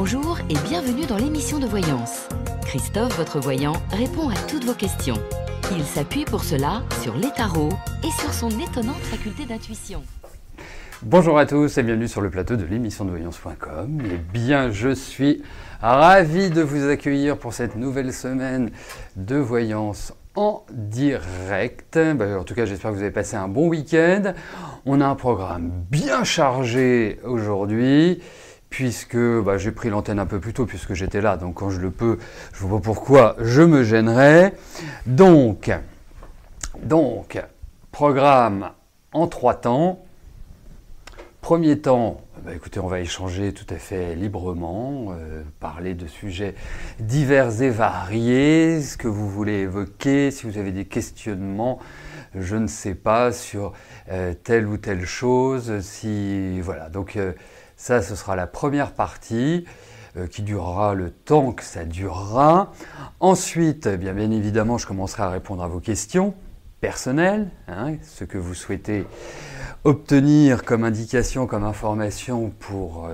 Bonjour et bienvenue dans l'émission de voyance. Christophe, votre voyant, répond à toutes vos questions. Il s'appuie pour cela sur les tarots et sur son étonnante faculté d'intuition. Bonjour à tous et bienvenue sur le plateau de l'émission de voyance.com. Eh bien, je suis ravi de vous accueillir pour cette nouvelle semaine de voyance en direct. En tout cas, j'espère que vous avez passé un bon week-end. On a un programme bien chargé aujourd'hui, puisque j'ai pris l'antenne un peu plus tôt, puisque j'étais là. Donc, quand je le peux, je ne vois pas pourquoi je me gênerais. Donc, programme en 3 temps. Premier temps, écoutez, on va échanger tout à fait librement, parler de sujets divers et variés, ce que vous voulez évoquer, si vous avez des questionnements, je ne sais pas, sur telle ou telle chose. Voilà, donc ça, ce sera la première partie qui durera le temps que ça durera. Ensuite, bien évidemment, je commencerai à répondre à vos questions personnelles, ce que vous souhaitez obtenir comme indication, comme information pour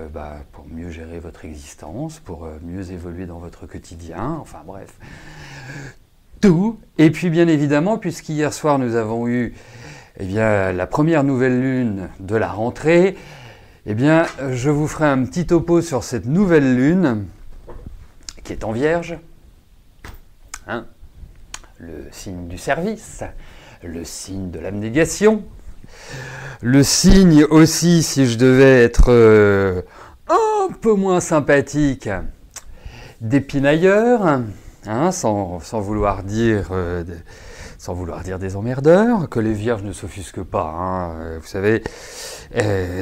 mieux gérer votre existence, pour mieux évoluer dans votre quotidien, enfin bref, tout. Et puis bien évidemment, puisqu'hier soir nous avons eu la première nouvelle lune de la rentrée, je vous ferai un petit topo sur cette nouvelle lune qui est en Vierge, le signe du service, le signe de l'abnégation, le signe aussi, si je devais être un peu moins sympathique, des pinailleurs, sans vouloir dire des emmerdeurs, que les vierges ne s'offusquent pas. Vous savez,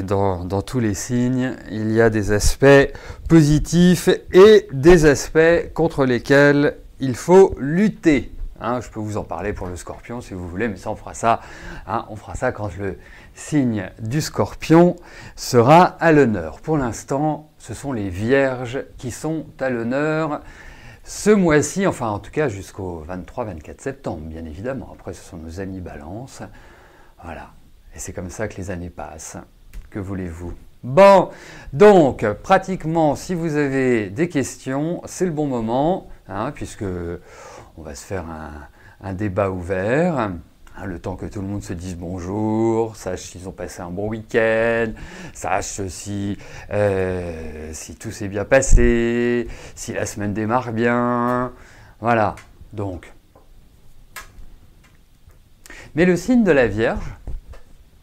dans tous les signes, il y a des aspects positifs et des aspects contre lesquels il faut lutter. Je peux vous en parler pour le Scorpion si vous voulez, mais ça on fera ça quand le signe du Scorpion sera à l'honneur. Pour l'instant, ce sont les Vierges qui sont à l'honneur ce mois-ci, enfin en tout cas jusqu'au 23-24 septembre, bien évidemment. Après, ce sont nos amis Balance. Voilà, et c'est comme ça que les années passent. Que voulez-vous ? Bon, donc pratiquement, si vous avez des questions, c'est le bon moment, puisque on va se faire un débat ouvert, le temps que tout le monde se dise bonjour, sache s'ils ont passé un bon week-end, sache si tout s'est bien passé, si la semaine démarre bien, voilà, donc. Mais le signe de la Vierge,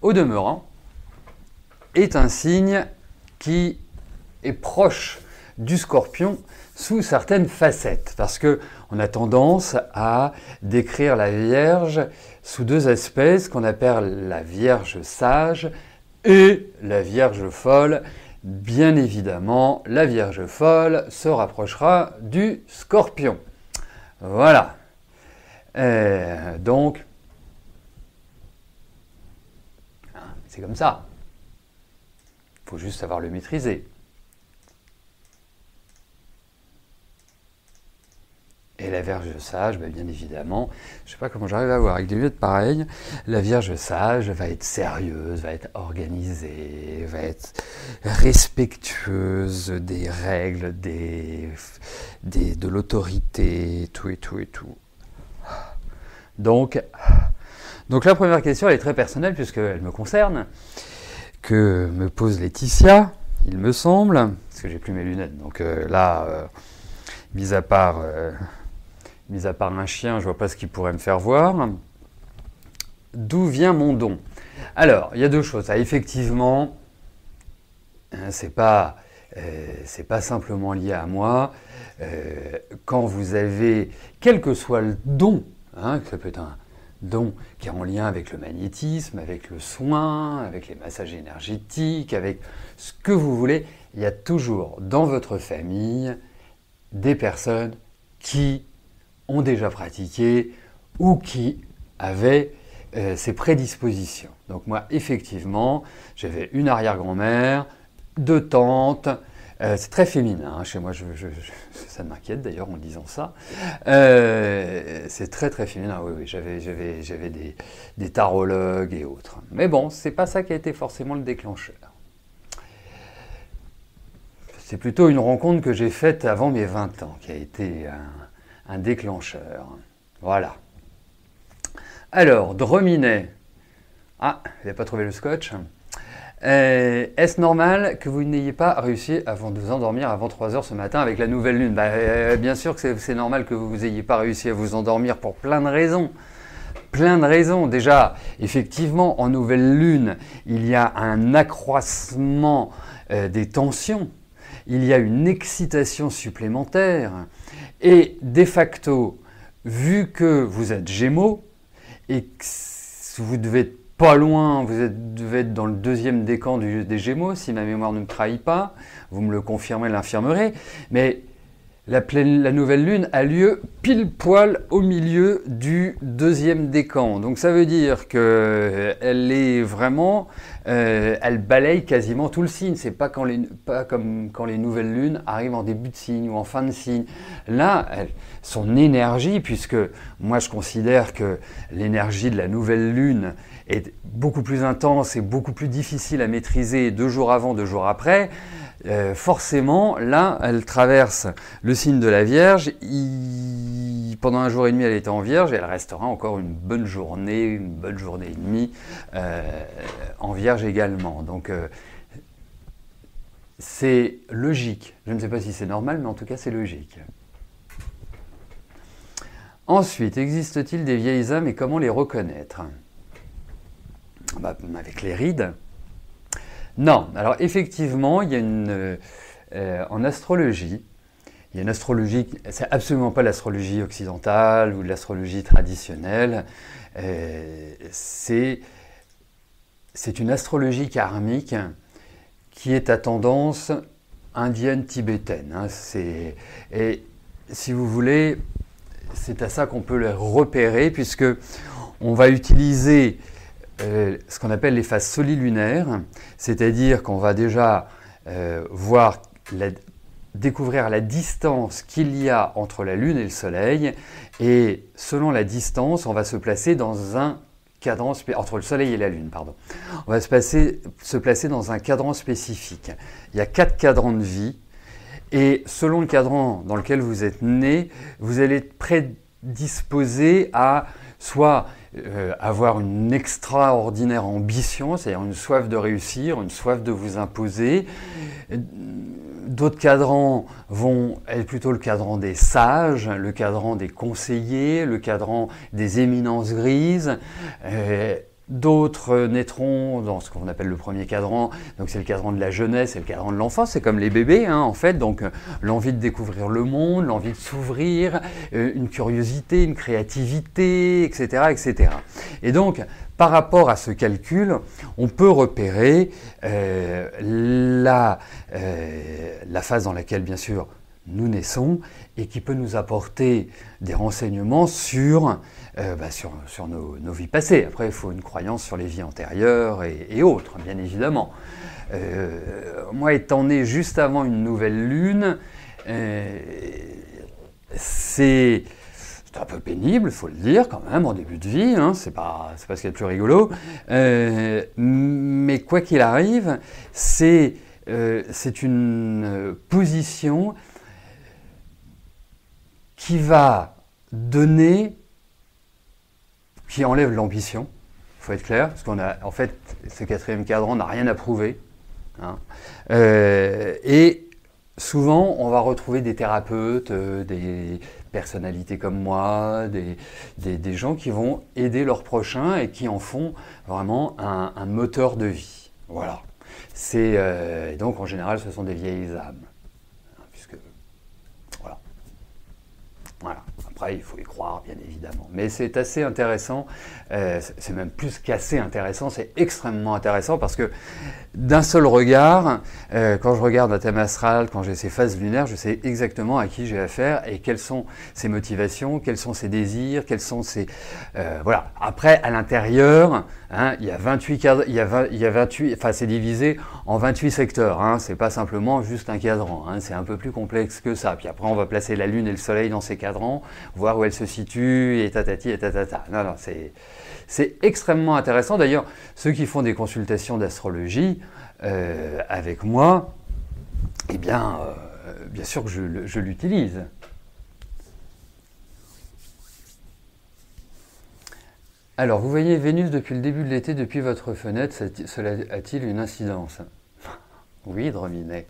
au demeurant, est un signe qui est proche du Scorpion sous certaines facettes, parce que on a tendance à décrire la Vierge sous 2 aspects, ce qu'on appelle la Vierge sage et la Vierge folle. Bien évidemment, la Vierge folle se rapprochera du Scorpion. Voilà. Donc, c'est comme ça. Il faut juste savoir le maîtriser. Et la Vierge sage, bien évidemment, je ne sais pas comment j'arrive à voir avec des lunettes pareilles, la Vierge sage va être sérieuse, va être organisée, va être respectueuse des règles, de l'autorité, tout et tout et tout. Donc la première question, elle est très personnelle puisqu'elle me concerne, que me pose Laetitia, il me semble, parce que j'ai plus mes lunettes, donc mis à part un chien, je vois pas ce qu'il pourrait me faire voir. D'où vient mon don ? Alors, il y a 2 choses. Effectivement, c'est pas simplement lié à moi. Quand vous avez, quel que soit le don, ça peut être un don qui est en lien avec le magnétisme, avec le soin, avec les massages énergétiques, avec ce que vous voulez, il y a toujours dans votre famille des personnes qui ont déjà pratiqué ou qui avaient ces prédispositions. Donc moi, effectivement, j'avais une arrière-grand-mère, 2 tantes, c'est très féminin, chez moi, ça m'inquiète d'ailleurs en disant ça, c'est très très féminin, oui, j'avais des tarologues et autres. Mais bon, c'est pas ça qui a été forcément le déclencheur. c'est plutôt une rencontre que j'ai faite avant mes 20 ans, qui a été un déclencheur. Voilà. Alors, Drominet. Ah, il n'a pas trouvé le scotch. Est-ce normal que vous n'ayez pas réussi à vous endormir avant 3 heures ce matin avec la nouvelle lune? Bien sûr que c'est normal que vous n'ayez pas réussi à vous endormir pour plein de raisons. Plein de raisons. Déjà, effectivement, en nouvelle lune, il y a un accroissement des tensions. Il y a une excitation supplémentaire. Et de facto, vu que vous êtes Gémeaux et que vous devez être pas loin, devez être dans le 2e décan des Gémeaux, si ma mémoire ne me trahit pas, vous me le confirmerez, l'infirmerez, mais la nouvelle lune a lieu pile poil au milieu du 2e décan. Donc ça veut dire qu'elle est vraiment, elle balaye quasiment tout le signe. C'est pas comme quand les nouvelles lunes arrivent en début de signe ou en fin de signe. Là, son énergie, puisque moi je considère que l'énergie de la nouvelle lune est beaucoup plus intense et beaucoup plus difficile à maîtriser 2 jours avant, 2 jours après, forcément, là, elle traverse le signe de la Vierge. Pendant 1 jour et demi, elle était en Vierge et elle restera encore une bonne journée et demie en Vierge également. Donc, c'est logique. Je ne sais pas si c'est normal, mais en tout cas, c'est logique. Ensuite, existe-t-il des vieilles âmes et comment les reconnaître? Avec les rides. Non, alors effectivement, il y a en astrologie, il y a une astrologie, c'est absolument pas l'astrologie occidentale ou l'astrologie traditionnelle, c'est une astrologie karmique qui est à tendance indienne tibétaine. Et si vous voulez, c'est à ça qu'on peut les repérer, puisque on va utiliser ce qu'on appelle les phases solilunaires, c'est-à-dire qu'on va déjà découvrir la distance qu'il y a entre la Lune et le Soleil, et selon la distance, on va se placer dans un cadran entre le Soleil et la Lune, pardon. On va se placer dans un cadran spécifique. Il y a 4 cadrans de vie, et selon le cadran dans lequel vous êtes né, vous allez être prédisposé à soit avoir une extraordinaire ambition, c'est-à-dire une soif de réussir, une soif de vous imposer. D'autres cadrans vont être plutôt le cadran des sages, le cadran des conseillers, le cadran des éminences grises. D'autres naîtront dans ce qu'on appelle le premier cadran, donc c'est le cadran de la jeunesse et le cadran de l'enfance, c'est comme les bébés en fait, donc l'envie de découvrir le monde, l'envie de s'ouvrir, une curiosité, une créativité, etc., etc. Et donc, par rapport à ce calcul, on peut repérer la phase dans laquelle, bien sûr, nous naissons et qui peut nous apporter des renseignements sur nos vies passées. Après, il faut une croyance sur les vies antérieures et autres, bien évidemment. Moi, étant né juste avant une nouvelle lune, c'est un peu pénible, il faut le dire quand même, en début de vie, c'est pas ce qu'il y a de plus rigolo. Mais quoi qu'il arrive, c'est une position qui enlève l'ambition, il faut être clair, parce en fait, ce 4e cadran n'a rien à prouver. Et souvent, on va retrouver des thérapeutes, des personnalités comme moi, des gens qui vont aider leurs prochains et qui en font vraiment un moteur de vie. Voilà. Donc, en général, ce sont des vieilles âmes. Voilà. Après, il faut y croire, bien évidemment. Mais c'est assez intéressant, c'est même plus qu'assez intéressant, c'est extrêmement intéressant parce que d'un seul regard, quand je regarde un thème astral, quand j'ai ces phases lunaires, je sais exactement à qui j'ai affaire et quelles sont ses motivations, quels sont ses désirs, quels sont ses... voilà. Après, à l'intérieur, il y a 28 cadres, enfin c'est divisé en 28 secteurs, c'est pas simplement juste un cadran, c'est un peu plus complexe que ça. Puis après, on va placer la Lune et le Soleil dans ces cadrans, voir où elle se situe, et tatati et tatata. Non, c'est extrêmement intéressant. D'ailleurs, ceux qui font des consultations d'astrologie avec moi, eh bien, bien sûr que je l'utilise. Alors, vous voyez Vénus depuis le début de l'été, depuis votre fenêtre, cela a-t-il une incidence? Oui, Drominet.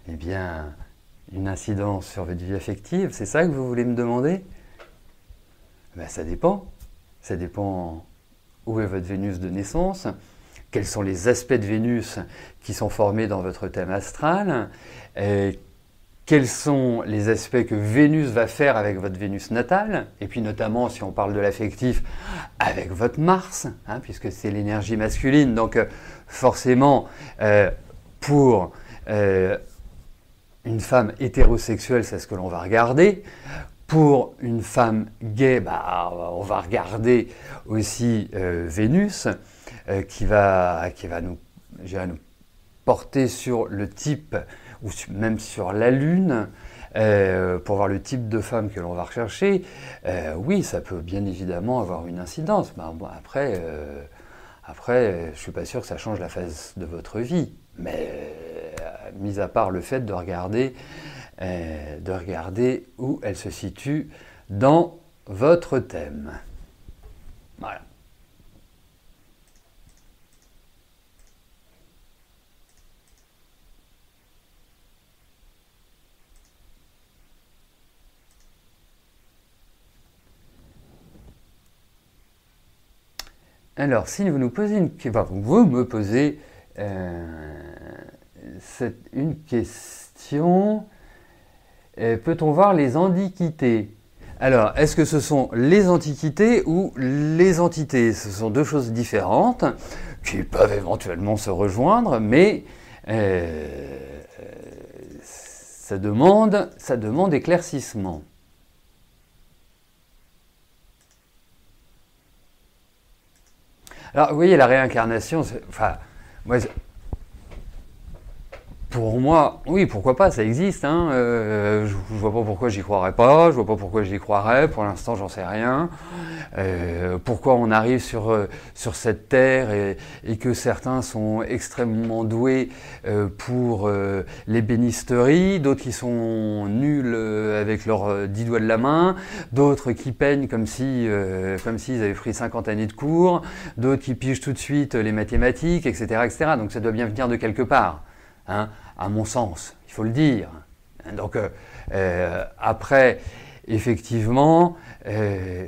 Eh bien, une incidence sur votre vie affective, c'est ça que vous voulez me demander? Ben, ça dépend. Ça dépend où est votre Vénus de naissance, quels sont les aspects de Vénus qui sont formés dans votre thème astral, quels sont les aspects que Vénus va faire avec votre Vénus natale, et puis notamment, si on parle de l'affectif, avec votre Mars, hein, puisque c'est l'énergie masculine. Donc forcément, pour une femme hétérosexuelle, c'est ce que l'on va regarder. Pour une femme gay, bah, on va regarder aussi Vénus, qui va nous porter sur le type, ou même sur la Lune, pour voir le type de femme que l'on va rechercher. Oui, ça peut bien évidemment avoir une incidence. Bah, bon, après, je ne suis pas sûr que ça change la phase de votre vie. Mais mis à part le fait de regarder où elle se situe dans votre thème. Voilà. Alors, si vous nous posez vous me posez une question, peut-on voir les antiquités? Alors, est-ce que ce sont les antiquités ou les entités? Ce sont deux choses différentes qui peuvent éventuellement se rejoindre, mais ça demande éclaircissement. Alors, vous voyez, la réincarnation, pour moi, oui, pourquoi pas, ça existe. Hein. Je vois pas pourquoi j'y croirais pas, je vois pas pourquoi j'y croirais, pour l'instant j'en sais rien. Pourquoi on arrive sur cette terre et que certains sont extrêmement doués pour l'ébénisterie, d'autres qui sont nuls avec leurs 10 doigts de la main, d'autres qui peignent comme s'ils avaient pris 50 années de cours, d'autres qui pigent tout de suite les mathématiques, etc., etc. Donc ça doit bien venir de quelque part. Hein, à mon sens, il faut le dire. Donc après, effectivement, ce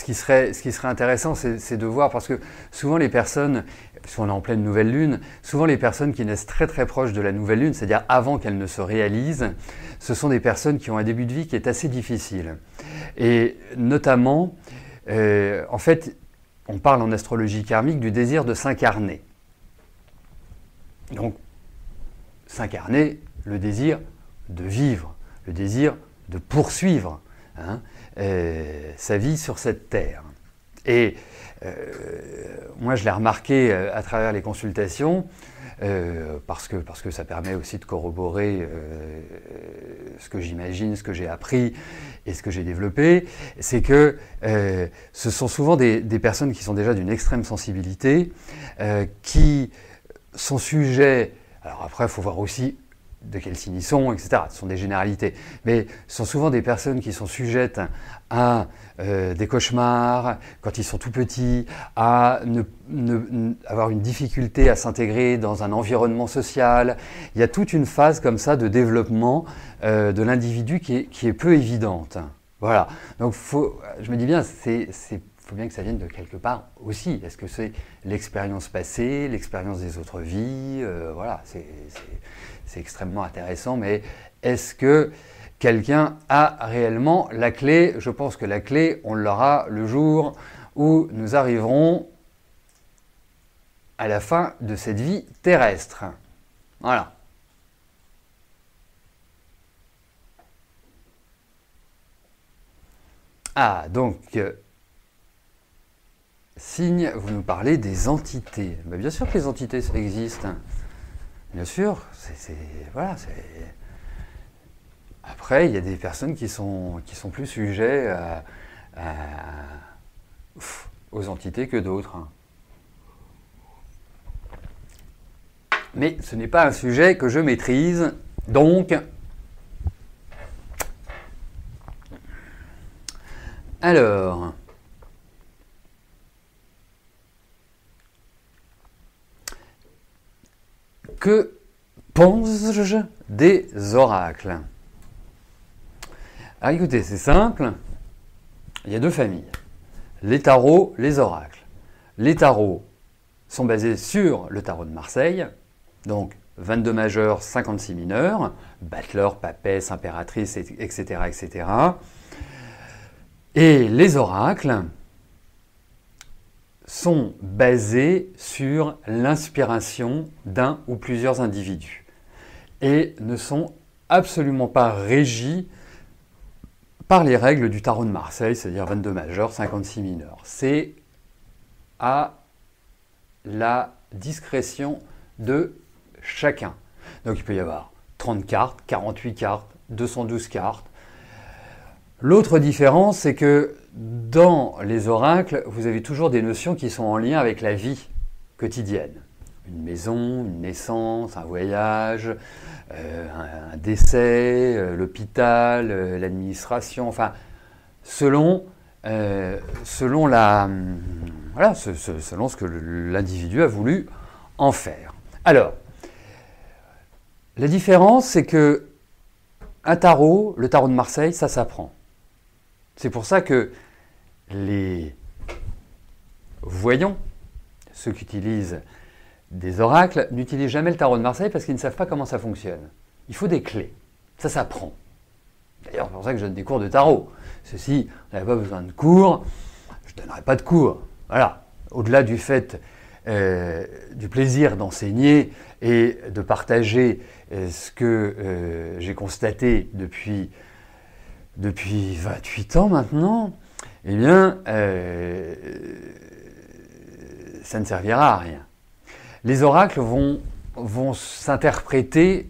qui serait intéressant, c'est de voir, parce que souvent les personnes, si on est en pleine nouvelle lune, souvent les personnes qui naissent très très proches de la nouvelle lune, c'est-à-dire avant qu'elle ne se réalise, ce sont des personnes qui ont un début de vie qui est assez difficile. Et notamment, en fait, on parle en astrologie karmique du désir de s'incarner. Donc, s'incarner, le désir de vivre, le désir de poursuivre sa vie sur cette terre. Et moi, je l'ai remarqué à travers les consultations, parce que ça permet aussi de corroborer ce que j'imagine, ce que j'ai appris et ce que j'ai développé, c'est que ce sont souvent des personnes qui sont déjà d'une extrême sensibilité, qui sont sujets, alors après il faut voir aussi de quel signe ils sont, etc. Ce sont des généralités, mais ce sont souvent des personnes qui sont sujettes à des cauchemars quand ils sont tout petits, à avoir une difficulté à s'intégrer dans un environnement social. Il y a toute une phase comme ça de développement de l'individu qui est peu évidente. Voilà, donc je me dis bien, il faut bien que ça vienne de quelque part aussi. Est-ce que c'est l'expérience passée, l'expérience des autres vies? Voilà, c'est extrêmement intéressant, mais est-ce que quelqu'un a réellement la clé? Je pense que la clé, on l'aura le jour où nous arriverons à la fin de cette vie terrestre. Voilà. Ah, donc... signe, vous nous parlez des entités. Ben bien sûr que les entités, ça existe. Bien sûr, voilà. Après, il y a des personnes qui sont plus sujets aux entités que d'autres. mais ce n'est pas un sujet que je maîtrise, donc... Alors... Que pense-je des oracles? Alors écoutez, c'est simple, il y a deux familles, les tarots, les oracles. Les tarots sont basés sur le tarot de Marseille, donc 22 majeurs, 56 mineurs, battleur, papesse, impératrice, etc., etc. Et les oracles sont basés sur l'inspiration d'un ou plusieurs individus et ne sont absolument pas régis par les règles du tarot de Marseille, c'est-à-dire 22 majeurs, 56 mineurs. C'est à la discrétion de chacun. Donc il peut y avoir 30 cartes, 48 cartes, 212 cartes. L'autre différence, c'est que dans les oracles, vous avez toujours des notions qui sont en lien avec la vie quotidienne. Une maison, une naissance, un voyage, un décès, l'hôpital, l'administration, enfin, selon selon ce que l'individu a voulu en faire. Alors, la différence, c'est que un tarot, le tarot de Marseille, ça s'apprend. C'est pour ça que les voyants, ceux qui utilisent des oracles, n'utilisent jamais le tarot de Marseille parce qu'ils ne savent pas comment ça fonctionne. Il faut des clés. Ça s'apprend. D'ailleurs, c'est pour ça que je donne des cours de tarot. Ceci, on n'avait pas besoin de cours, je ne donnerai pas de cours. Voilà. Au-delà du fait du plaisir d'enseigner et de partager ce que j'ai constaté depuis 28 ans maintenant, eh bien, ça ne servira à rien. Les oracles vont s'interpréter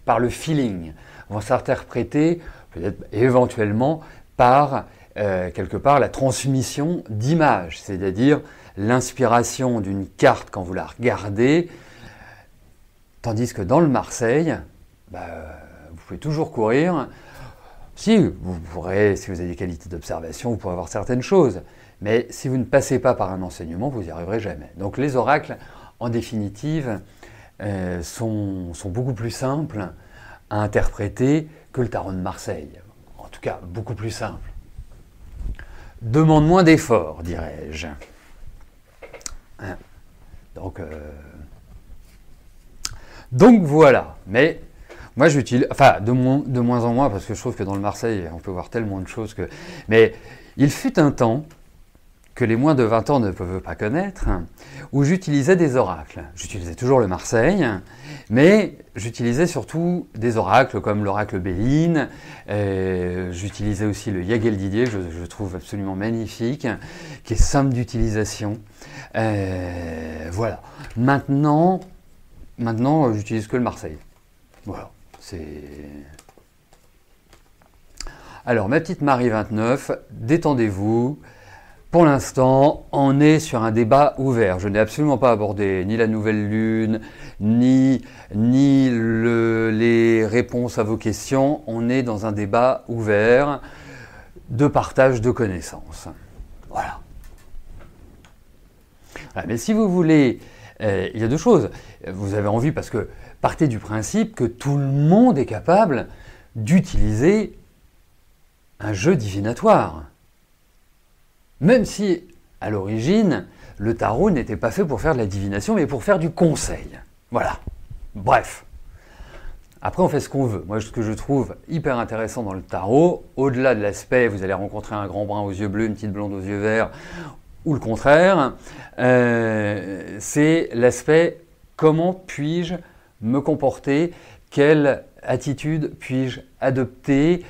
par le feeling, vont s'interpréter peut-être éventuellement par quelque part la transmission d'images, c'est-à-dire l'inspiration d'une carte quand vous la regardez, tandis que dans le Marseille, vous pouvez toujours courir. Si vous pourrez, si vous avez des qualités d'observation, vous pourrez avoir certaines choses, mais si vous ne passez pas par un enseignement, vous n'y arriverez jamais. Donc les oracles, en définitive, sont beaucoup plus simples à interpréter que le tarot de Marseille. En tout cas, beaucoup plus simple. Demande moins d'efforts, dirais-je. Donc voilà. Mais moi j'utilise, enfin de moins en moins, parce que je trouve que dans le Marseille, on peut voir tellement de choses que... Mais il fut un temps que les moins de 20 ans ne peuvent pas connaître, où j'utilisais des oracles. J'utilisais toujours le Marseille, mais j'utilisais surtout des oracles comme l'oracle Béline, j'utilisais aussi le Yagel Didier, que je trouve absolument magnifique, qui est simple d'utilisation. Voilà. Maintenant, j'utilise que le Marseille. Voilà. Alors, ma petite Marie 29, détendez-vous. Pour l'instant, on est sur un débat ouvert. Je n'ai absolument pas abordé ni la nouvelle lune, ni les réponses à vos questions. On est dans un débat ouvert de partage de connaissances. Voilà. Mais si vous voulez, il y a deux choses. Vous avez envie, parce que partez du principe que tout le monde est capable d'utiliser un jeu divinatoire. Même si, à l'origine, le tarot n'était pas fait pour faire de la divination, mais pour faire du conseil. Voilà. Bref. Après, on fait ce qu'on veut. Moi, ce que je trouve hyper intéressant dans le tarot, au-delà de l'aspect, vous allez rencontrer un grand brun aux yeux bleus, une petite blonde aux yeux verts, ou le contraire, c'est l'aspect comment puis-je me comporter, quelle attitude puis-je adopter,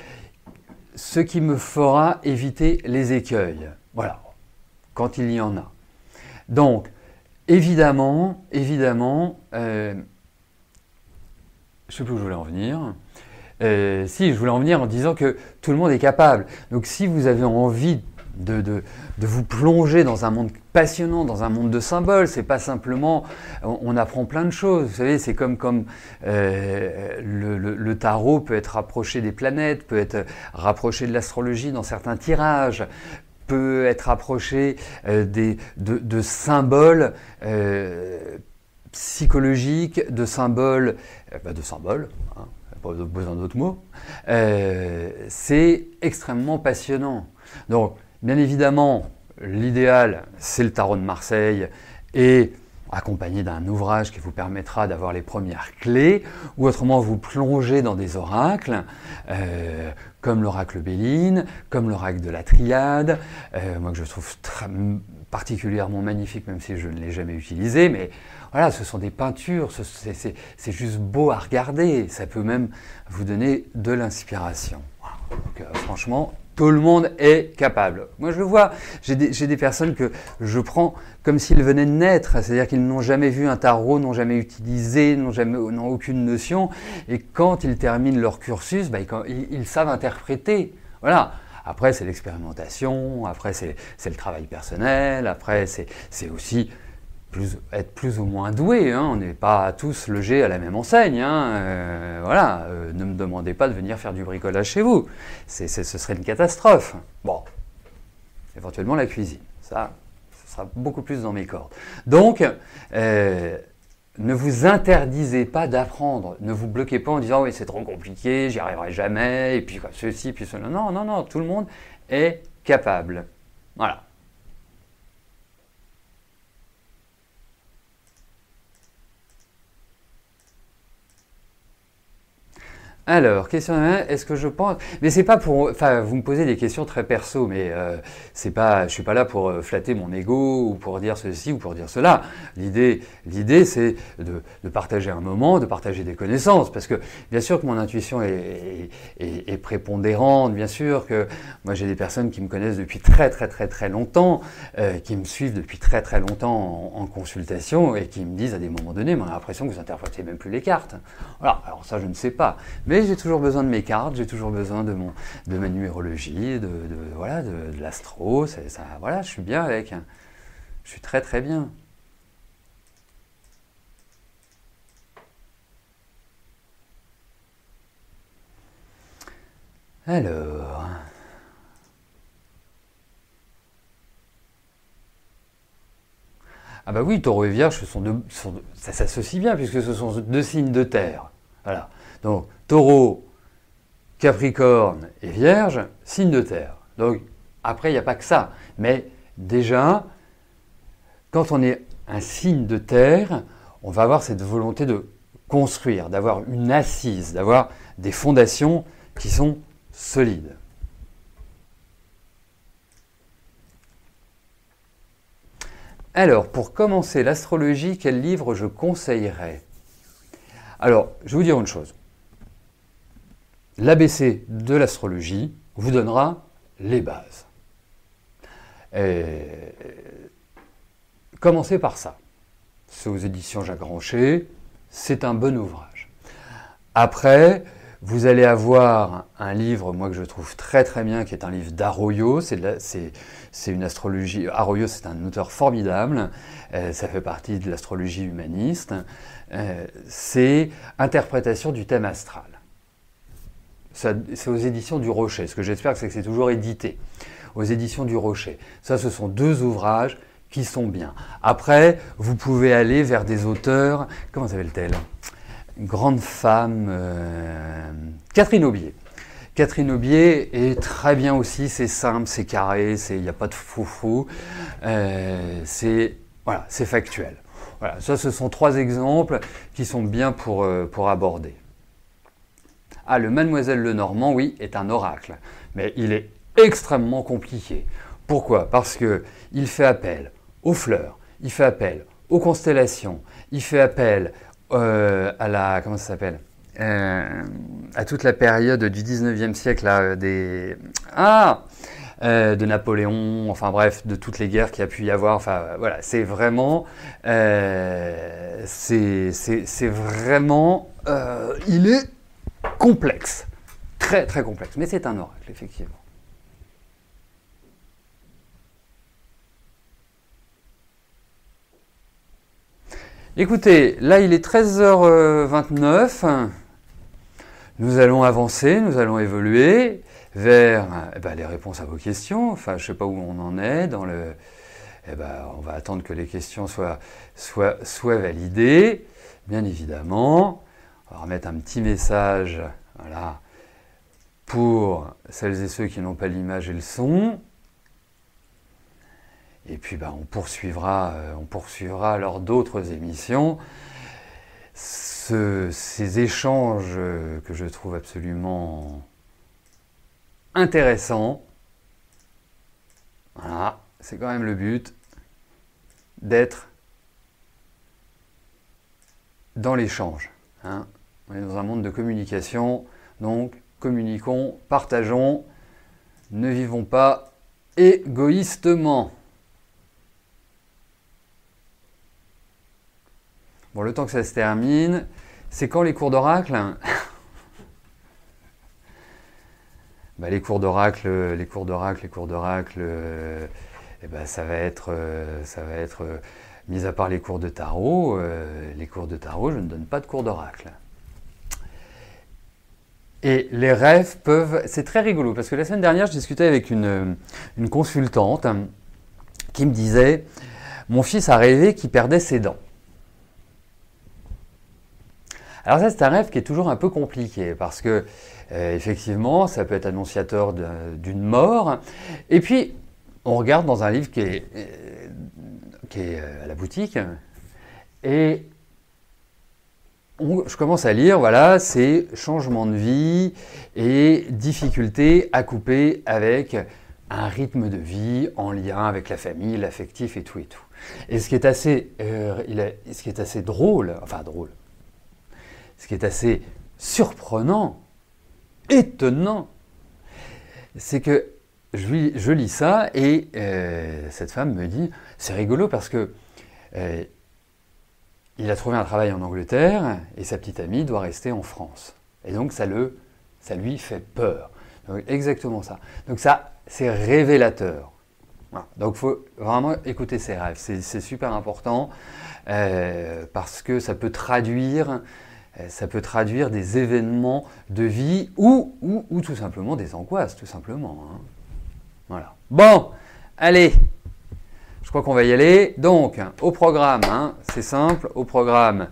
ce qui me fera éviter les écueils. Voilà, quand il y en a. Donc, évidemment, je ne sais plus où je voulais en venir. Si, je voulais en venir en disant que tout le monde est capable. Donc, si vous avez envie de vous plonger dans un monde passionnant, dans un monde de symboles. C'est pas simplement, on apprend plein de choses. Vous savez, c'est comme le tarot peut être rapproché des planètes, peut être rapproché de l'astrologie dans certains tirages, peut être rapproché de symboles psychologiques, de symboles, hein, pas besoin d'autres mots. C'est extrêmement passionnant. Donc, bien évidemment, l'idéal, c'est le tarot de Marseille et accompagné d'un ouvrage qui vous permettra d'avoir les premières clés, ou autrement vous plongez dans des oracles, comme l'oracle Béline, comme l'oracle de la Triade, moi que je trouve particulièrement magnifique, même si je ne l'ai jamais utilisé, mais voilà, ce sont des peintures, c'est juste beau à regarder, ça peut même vous donner de l'inspiration. Donc, franchement, tout le monde est capable. Moi, je le vois, j'ai des personnes que je prends comme s'ils venaient de naître, c'est-à-dire qu'ils n'ont jamais vu un tarot, n'ont jamais utilisé, n'ont aucune notion, et quand ils terminent leur cursus, ils savent interpréter. Voilà. Après, c'est l'expérimentation, après, c'est le travail personnel, après, c'est aussi être plus ou moins doué, hein. On n'est pas tous logés à la même enseigne, hein. Voilà, ne me demandez pas de venir faire du bricolage chez vous, ce serait une catastrophe. Bon, éventuellement la cuisine, ça, ce sera beaucoup plus dans mes cordes. Donc, ne vous interdisez pas d'apprendre, ne vous bloquez pas en disant « oui, c'est trop compliqué, j'y arriverai jamais, et puis ceci, puis cela ». Non, non, non, tout le monde est capable. Voilà. Alors, question 1, est-ce que je pense... Mais c'est pas pour... Enfin, vous me posez des questions très perso, mais c'est pas... Je suis pas là pour flatter mon ego ou pour dire ceci ou pour dire cela. L'idée, c'est de partager un moment, de partager des connaissances, parce que bien sûr que mon intuition est prépondérante, bien sûr que moi j'ai des personnes qui me connaissent depuis très longtemps, qui me suivent depuis très longtemps en consultation et qui me disent à des moments donnés, on a l'impression que vous interprétez même plus les cartes. Voilà, alors ça je ne sais pas, mais j'ai toujours besoin de mes cartes, j'ai toujours besoin de ma numérologie, de l'astro, voilà, je suis bien avec, je suis très bien. Alors, ah bah oui, Taureau et Vierge, ça s'associe bien puisque ce sont deux signes de terre. Voilà. Donc Taureau, Capricorne et Vierge, signes de terre. Donc après, il n'y a pas que ça. Mais déjà, quand on est un signe de terre, on va avoir cette volonté de construire, d'avoir une assise, d'avoir des fondations qui sont solides. Alors, pour commencer l'astrologie, quel livre je conseillerais? Alors, je vais vous dire une chose. L'ABC de l'astrologie vous donnera les bases. Commencez par ça. C'est aux éditions Jacques Ranchet, c'est un bon ouvrage. Après, vous allez avoir un livre, moi que je trouve très bien, qui est un livre d'Arroyo. C'est une astrologie. Arroyo, c'est un auteur formidable. Ça fait partie de l'astrologie humaniste. C'est Interprétation du thème astral. C'est aux éditions du Rocher. Ce que j'espère, c'est que c'est toujours édité. Aux éditions du Rocher. Ça, ce sont deux ouvrages qui sont bien. Après, vous pouvez aller vers des auteurs. Comment s'appelle-t-elle ? Une grande femme, Catherine Aubier. Catherine Aubier est très bien aussi, c'est simple, c'est carré, il n'y a pas de foufou, c'est factuel. Voilà, ça ce sont trois exemples qui sont bien pour aborder. Ah, le Mademoiselle Lenormand, oui, est un oracle, mais il est extrêmement compliqué. Pourquoi ? Parce qu'il fait appel aux fleurs, il fait appel aux constellations, il fait appel à la, comment ça s'appelle, à toute la période du 19e siècle là, de Napoléon, enfin bref, de toutes les guerres qu'il y a pu y avoir, enfin voilà, c'est vraiment, il est complexe, très complexe, mais c'est un oracle effectivement. Écoutez, là il est 13h29. Nous allons avancer, nous allons évoluer vers les réponses à vos questions. Enfin, je ne sais pas où on en est dans le... on va attendre que les questions soient validées, bien évidemment. On va remettre un petit message, voilà, pour celles et ceux qui n'ont pas l'image et le son. Et puis, on poursuivra lors d'autres émissions ces échanges que je trouve absolument intéressants. Voilà, c'est quand même le but d'être dans l'échange. Hein. On est dans un monde de communication, donc communiquons, partageons, ne vivons pas égoïstement. Bon, le temps que ça se termine, c'est quand les cours d'oracle? Les cours d'oracle, ça va être, mis à part les cours de tarot, je ne donne pas de cours d'oracle. Et les rêves peuvent... C'est très rigolo, parce que la semaine dernière, je discutais avec une consultante qui me disait « Mon fils a rêvé qu'il perdait ses dents ». Alors ça, c'est un rêve qui est toujours un peu compliqué, parce que, effectivement, ça peut être annonciateur d'une mort. Et puis, on regarde dans un livre qui est à la boutique, et je commence à lire, voilà, c'est changement de vie et difficulté à couper avec un rythme de vie en lien avec la famille, l'affectif et tout et tout. Et ce qui est assez drôle, ce qui est assez surprenant, étonnant, c'est que je lis ça et cette femme me dit, c'est rigolo parce que il a trouvé un travail en Angleterre et sa petite amie doit rester en France. Et donc ça lui fait peur. Donc, exactement ça. Donc ça, c'est révélateur. Voilà. Donc il faut vraiment écouter ses rêves. C'est super important parce que ça peut traduire des événements de vie ou tout simplement des angoisses, tout simplement. Hein. Voilà. Bon, allez, je crois qu'on va y aller. Donc, au programme, hein, c'est simple, au programme,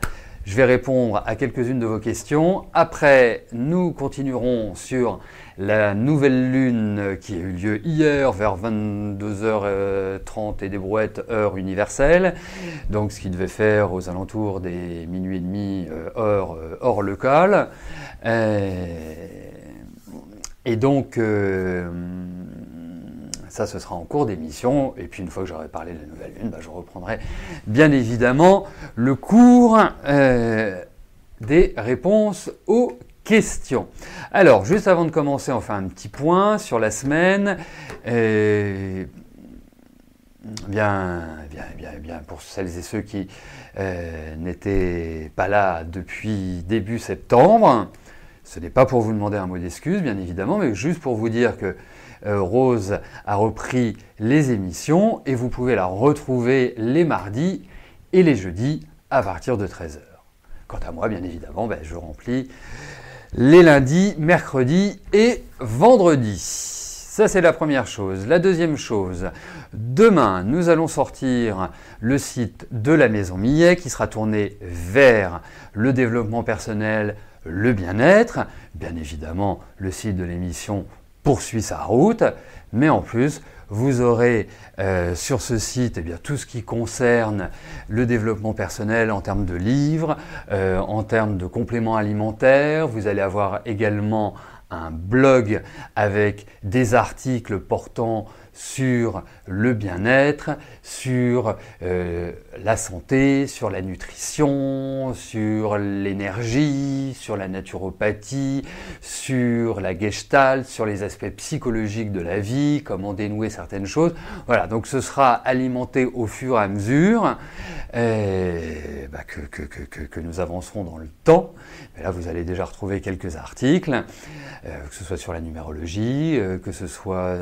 je vais répondre à quelques-unes de vos questions. Après, nous continuerons sur la nouvelle lune qui a eu lieu hier vers 22h30 et des brouettes, heure universelle. Donc, ce qui devait faire aux alentours des minuit et demi, heure locale. Et donc, ça, ce sera en cours d'émission. Et puis, une fois que j'aurai parlé de la nouvelle lune, je reprendrai bien évidemment le cours des réponses aux questions. Alors, juste avant de commencer, on fait un petit point sur la semaine. Pour celles et ceux qui n'étaient pas là depuis début septembre, ce n'est pas pour vous demander un mot d'excuse, bien évidemment, mais juste pour vous dire que Rose a repris les émissions et vous pouvez la retrouver les mardis et les jeudis à partir de 13h. Quant à moi, bien évidemment, je remplis les lundis, mercredis et vendredis. Ça, c'est la première chose. La deuxième chose, demain, nous allons sortir le site de la Maison Millet qui sera tourné vers le développement personnel, le bien-être. Bien évidemment, le site de l'émission poursuit sa route, mais en plus, vous aurez sur ce site tout ce qui concerne le développement personnel en termes de livres, en termes de compléments alimentaires. Vous allez avoir également un blog avec des articles portant sur le bien-être, sur la santé, sur la nutrition, sur l'énergie, sur la naturopathie, sur la gestalt, sur les aspects psychologiques de la vie, comment dénouer certaines choses. Voilà, donc ce sera alimenté au fur et à mesure que nous avancerons dans le temps. Mais là, vous allez déjà retrouver quelques articles, que ce soit sur la numérologie, que ce soit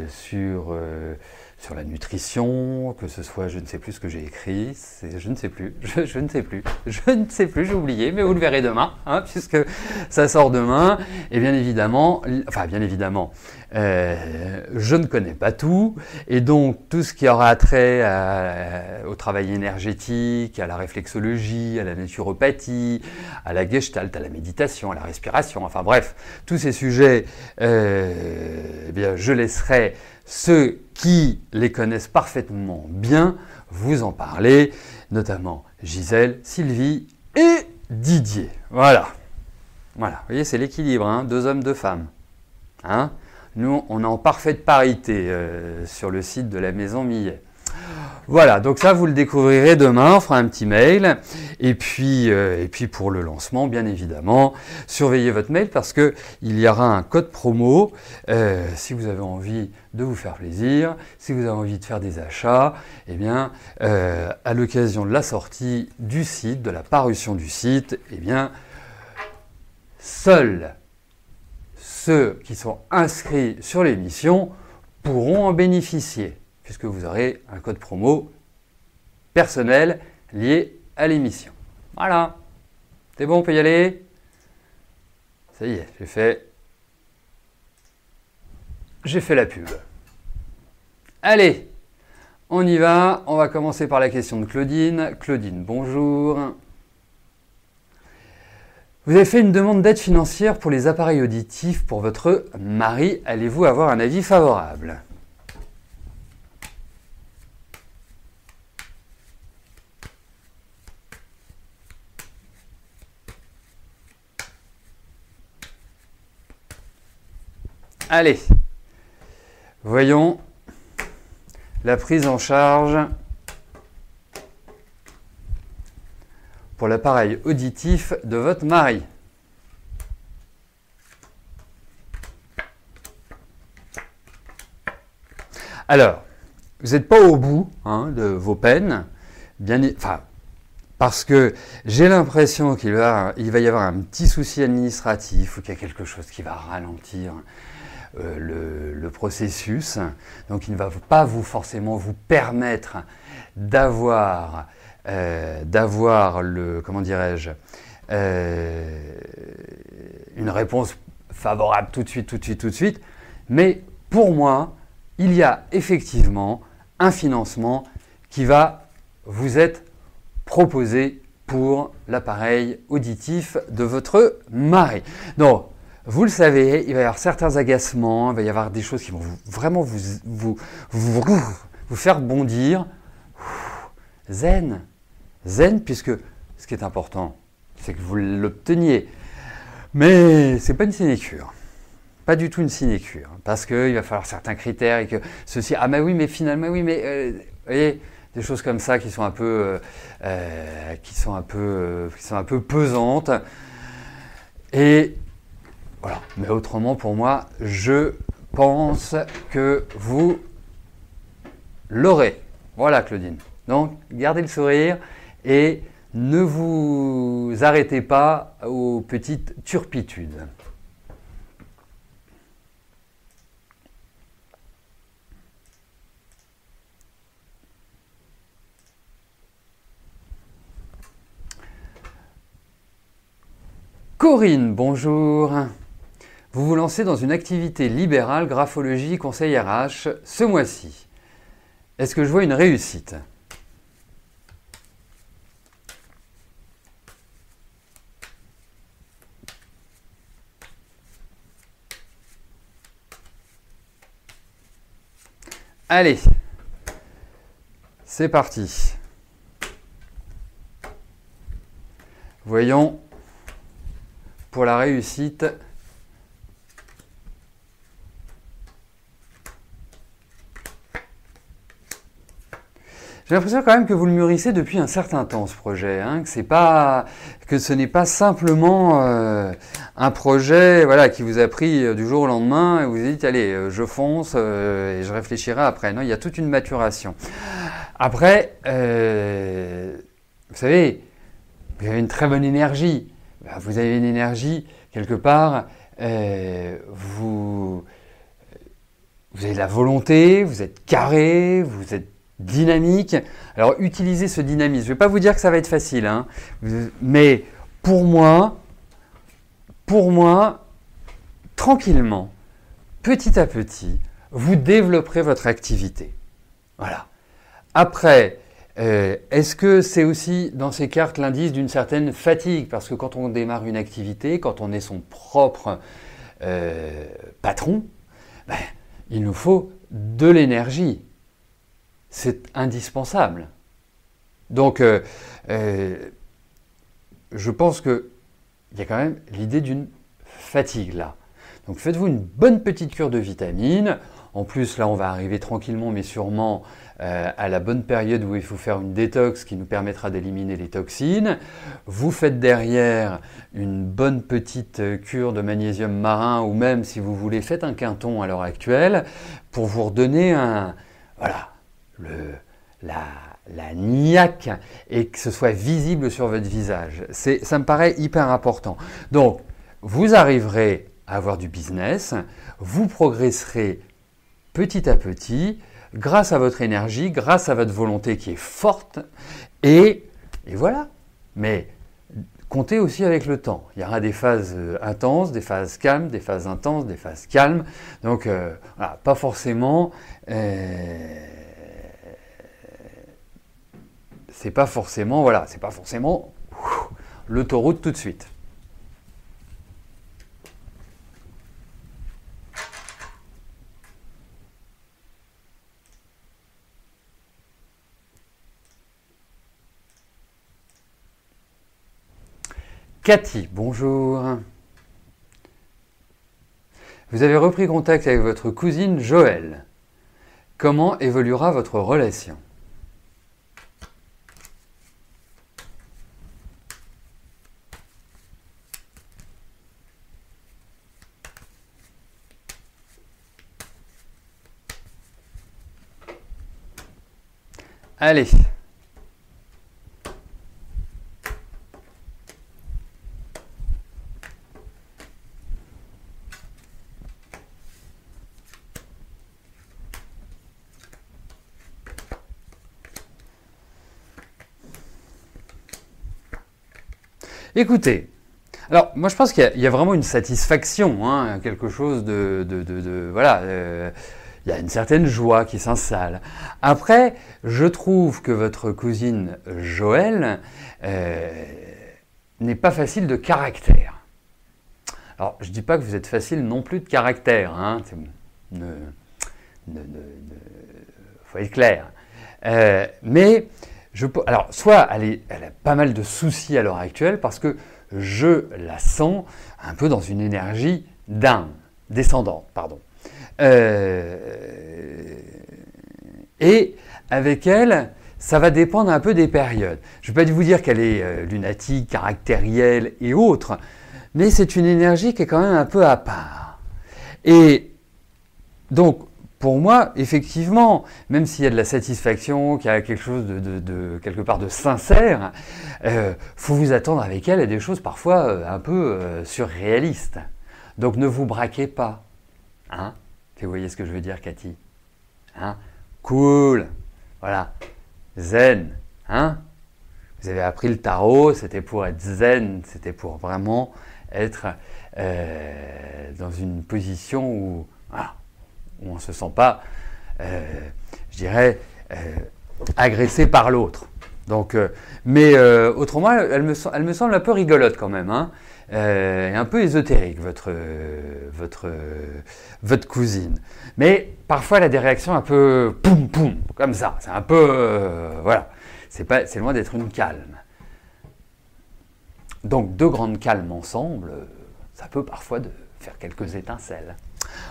sur sur la nutrition, que ce soit, je ne sais plus ce que j'ai écrit, je ne sais plus, je ne sais plus, j'ai oublié, mais vous le verrez demain, hein, puisque ça sort demain. Et bien évidemment, je ne connais pas tout, et donc tout ce qui aura trait au travail énergétique, à la réflexologie, à la naturopathie, à la gestalt, à la méditation, à la respiration, enfin bref, tous ces sujets, eh bien, je laisserai ceux qui les connaissent parfaitement bien vous en parler, notamment Gisèle, Sylvie et Didier. Voilà. Voilà, vous voyez, c'est l'équilibre, hein, 2 hommes, 2 femmes. Hein, nous, on est en parfaite parité sur le site de la Maison Millet. Voilà, donc ça, vous le découvrirez demain, on fera un petit mail. Et puis pour le lancement, bien évidemment, surveillez votre mail parce qu'il y aura un code promo si vous avez envie de vous faire plaisir, si vous avez envie de faire des achats, eh bien, à l'occasion de la sortie du site, de la parution du site, eh bien, seuls ceux qui sont inscrits sur l'émission pourront en bénéficier, puisque vous aurez un code promo personnel lié à l'émission. Voilà. C'est bon, on peut y aller? Ça y est, j'ai fait la pub. Allez, on y va. On va commencer par la question de Claudine. Claudine, bonjour. Vous avez fait une demande d'aide financière pour les appareils auditifs pour votre mari. Allez-vous avoir un avis favorable? Allez, voyons la prise en charge pour l'appareil auditif de votre mari. Alors, vous n'êtes pas au bout de vos peines, parce que j'ai l'impression qu'il va y avoir un petit souci administratif ou qu'il y a quelque chose qui va ralentir le processus. Donc, il ne va pas forcément vous permettre d'avoir une réponse favorable tout de suite. Mais pour moi, il y a effectivement un financement qui va vous être proposé pour l'appareil auditif de votre mari. Donc, vous le savez, il va y avoir certains agacements, il va y avoir des choses qui vont vraiment vous faire bondir. Zen, puisque ce qui est important, c'est que vous l'obteniez. Mais ce n'est pas une sinécure. Pas du tout une sinécure. Parce qu'il va falloir certains critères et que ceci. Ah, mais oui, mais finalement, oui, mais. Vous voyez, des choses comme ça qui sont un peu pesantes. Et voilà. Mais autrement, pour moi, je pense que vous l'aurez. Voilà, Claudine. Donc, gardez le sourire et ne vous arrêtez pas aux petites turpitudes. Corinne, bonjour. Vous vous lancez dans une activité libérale, graphologie, conseil RH ce mois-ci. Est-ce que je vois une réussite ? Allez, c'est parti. Voyons pour la réussite. J'ai l'impression quand même que vous le mûrissez depuis un certain temps, ce projet, que ce n'est pas simplement un projet qui vous a pris du jour au lendemain et vous dites allez, je fonce et je réfléchirai après. Non, il y a toute une maturation. Après, vous savez, vous avez une très bonne énergie. Vous avez une énergie, quelque part, vous vous avez de la volonté, vous êtes carré, vous êtes dynamique. Alors utilisez ce dynamisme. Je ne vais pas vous dire que ça va être facile, hein, mais pour moi, tranquillement, petit à petit, vous développerez votre activité. Voilà. Après, est-ce que c'est aussi dans ces cartes l'indice d'une certaine fatigue? Parce que quand on démarre une activité, quand on est son propre patron, ben, il nous faut de l'énergie. C'est indispensable. Donc, je pense qu'il y a quand même l'idée d'une fatigue là. Donc, faites-vous une bonne petite cure de vitamines. En plus, là, on va arriver tranquillement, mais sûrement, à la bonne période où il faut faire une détox qui nous permettra d'éliminer les toxines. Vous faites derrière une bonne petite cure de magnésium marin, ou même, si vous voulez, faites un quinton à l'heure actuelle, pour vous redonner la niaque et que ce soit visible sur votre visage. Ça me paraît hyper important. Donc, vous arriverez à avoir du business, vous progresserez petit à petit, grâce à votre énergie, grâce à votre volonté qui est forte, et voilà. Mais comptez aussi avec le temps. Il y aura des phases intenses, des phases calmes, des phases intenses, des phases calmes. Donc, voilà, pas forcément... c'est pas forcément l'autoroute tout de suite. Cathy, bonjour. Vous avez repris contact avec votre cousine Joëlle. Comment évoluera votre relation? Allez. Écoutez, alors moi je pense qu'il y a vraiment une satisfaction, hein, quelque chose voilà, il y a une certaine joie qui s'installe. Après, je trouve que votre cousine Joëlle n'est pas facile de caractère. Alors je ne dis pas que vous êtes facile non plus de caractère, hein, faut être clair. Mais alors, soit elle a pas mal de soucis à l'heure actuelle parce que je la sens un peu dans une énergie descendante, pardon. Et avec elle, ça va dépendre un peu des périodes. Je ne vais pas vous dire qu'elle est lunatique, caractérielle et autres, mais c'est une énergie qui est quand même un peu à part. Et donc, pour moi, effectivement, même s'il y a de la satisfaction, qu'il y a quelque chose de quelque part de sincère, faut vous attendre avec elle à des choses parfois un peu surréalistes. Donc ne vous braquez pas. Hein? Vous voyez ce que je veux dire, Cathy? Hein? Cool. Voilà. Zen. Hein? Vous avez appris le tarot, c'était pour être zen, c'était pour vraiment être dans une position où... Voilà, où on ne se sent pas, je dirais, agressé par l'autre. Donc, mais autrement, elle me semble un peu rigolote quand même, hein, et un peu ésotérique, votre cousine. Mais parfois, elle a des réactions un peu poum poum, comme ça. C'est un peu, voilà, c'est loin d'être une calme. Donc, deux grandes calmes ensemble, ça peut parfois faire quelques étincelles.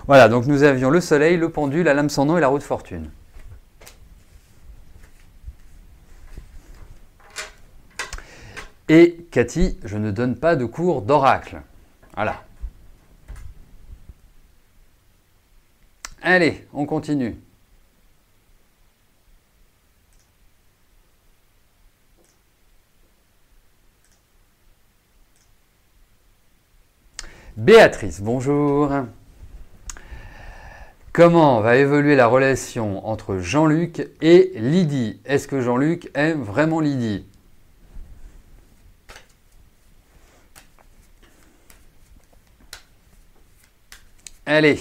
Voilà, donc nous avions le soleil, le pendule, la lame sans nom et la roue de fortune. Et Cathy, je ne donne pas de cours d'oracle. Voilà. Allez, on continue. Béatrice, bonjour. Comment va évoluer la relation entre Jean-Luc et Lydie? Est-ce que Jean-Luc aime vraiment Lydie? Allez.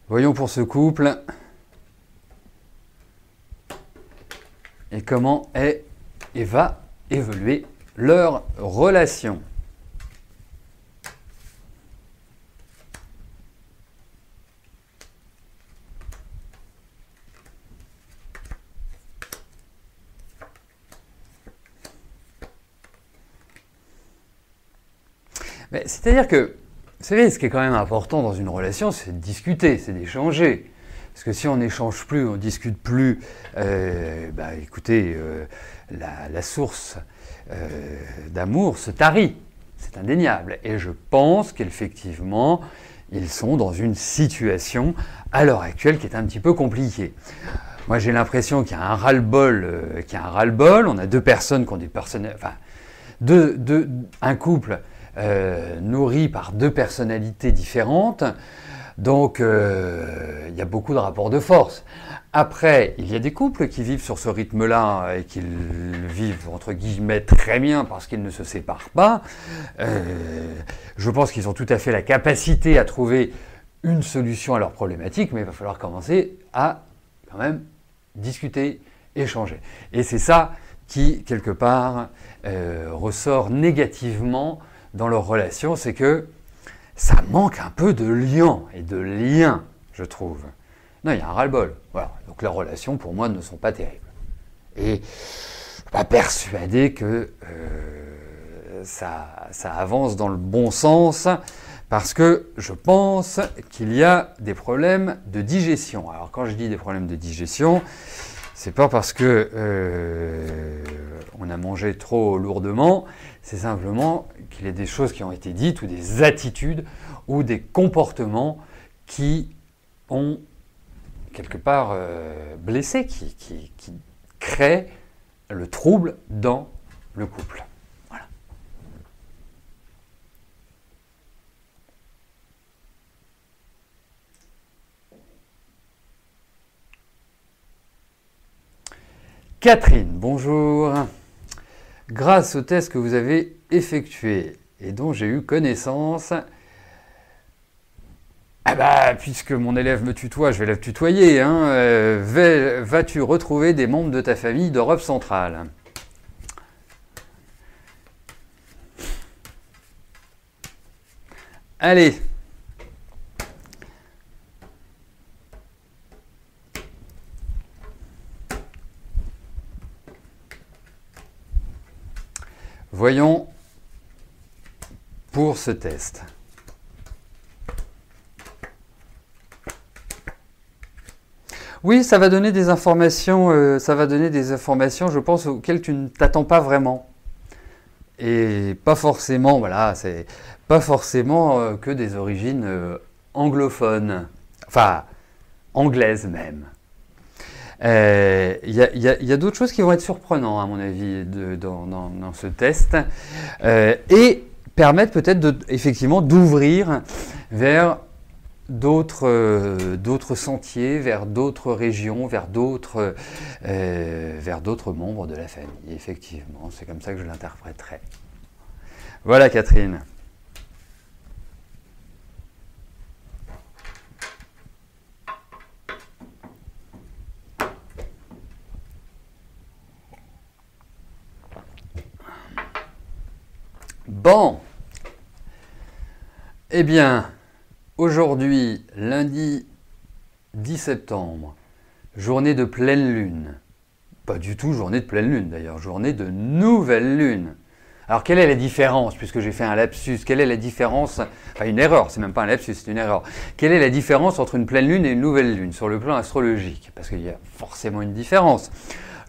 Voyons pour ce couple. Et comment est et va évoluer leur relation. C'est-à-dire que, vous savez, ce qui est quand même important dans une relation, c'est de discuter, c'est d'échanger. Parce que si on n'échange plus, on ne discute plus, écoutez, la source d'amour se tarit. C'est indéniable. Et je pense qu'effectivement, ils sont dans une situation, à l'heure actuelle, qui est un petit peu compliquée. Moi, j'ai l'impression qu'il y a un ras-le-bol, On a deux personnes qui ont des personnalités... Enfin, un couple nourri par deux personnalités différentes. Donc, il y a beaucoup de rapports de force. Après, il y a des couples qui vivent sur ce rythme-là et qui vivent, entre guillemets, très bien parce qu'ils ne se séparent pas. Je pense qu'ils ont tout à fait la capacité à trouver une solution à leurs problématiques, mais il va falloir commencer à, quand même, discuter, échanger. Et c'est ça qui, quelque part, ressort négativement dans leur relation, c'est que ça manque un peu de lien, je trouve. Non, il y a un ras-le-bol. Voilà. Donc leurs relations, pour moi, ne sont pas terribles. Et je ne suis pas persuadé que ça avance dans le bon sens, parce que je pense qu'il y a des problèmes de digestion. Alors quand je dis des problèmes de digestion, c'est pas parce que on a mangé trop lourdement, c'est simplement qu'il y a des choses qui ont été dites, ou des attitudes, ou des comportements qui ont quelque part blessé, qui créent le trouble dans le couple. Voilà. Catherine, bonjour. Grâce au test que vous avez effectué et dont j'ai eu connaissance, puisque mon élève me tutoie, je vais la tutoyer, vas-tu retrouver des membres de ta famille d'Europe centrale? Allez. Voyons pour ce test. Oui, ça va donner des informations, je pense, auxquelles tu ne t'attends pas vraiment. Et pas forcément, c'est pas forcément que des origines anglophones, enfin anglaises même. Il y a d'autres choses qui vont être surprenantes, à mon avis, dans ce test, et permettre peut-être effectivement d'ouvrir vers d'autres sentiers, vers d'autres régions, vers d'autres membres de la famille. Effectivement, c'est comme ça que je l'interpréterai. Voilà, Catherine. Bon. Eh bien, aujourd'hui, lundi 10 septembre, journée de pleine lune. Pas du tout journée de pleine lune d'ailleurs, journée de nouvelle lune. Alors quelle est la différence, puisque j'ai fait un lapsus, quelle est la différence, enfin une erreur, c'est même pas un lapsus, c'est une erreur. Quelle est la différence entre une pleine lune et une nouvelle lune sur le plan astrologique? Parce qu'il y a forcément une différence.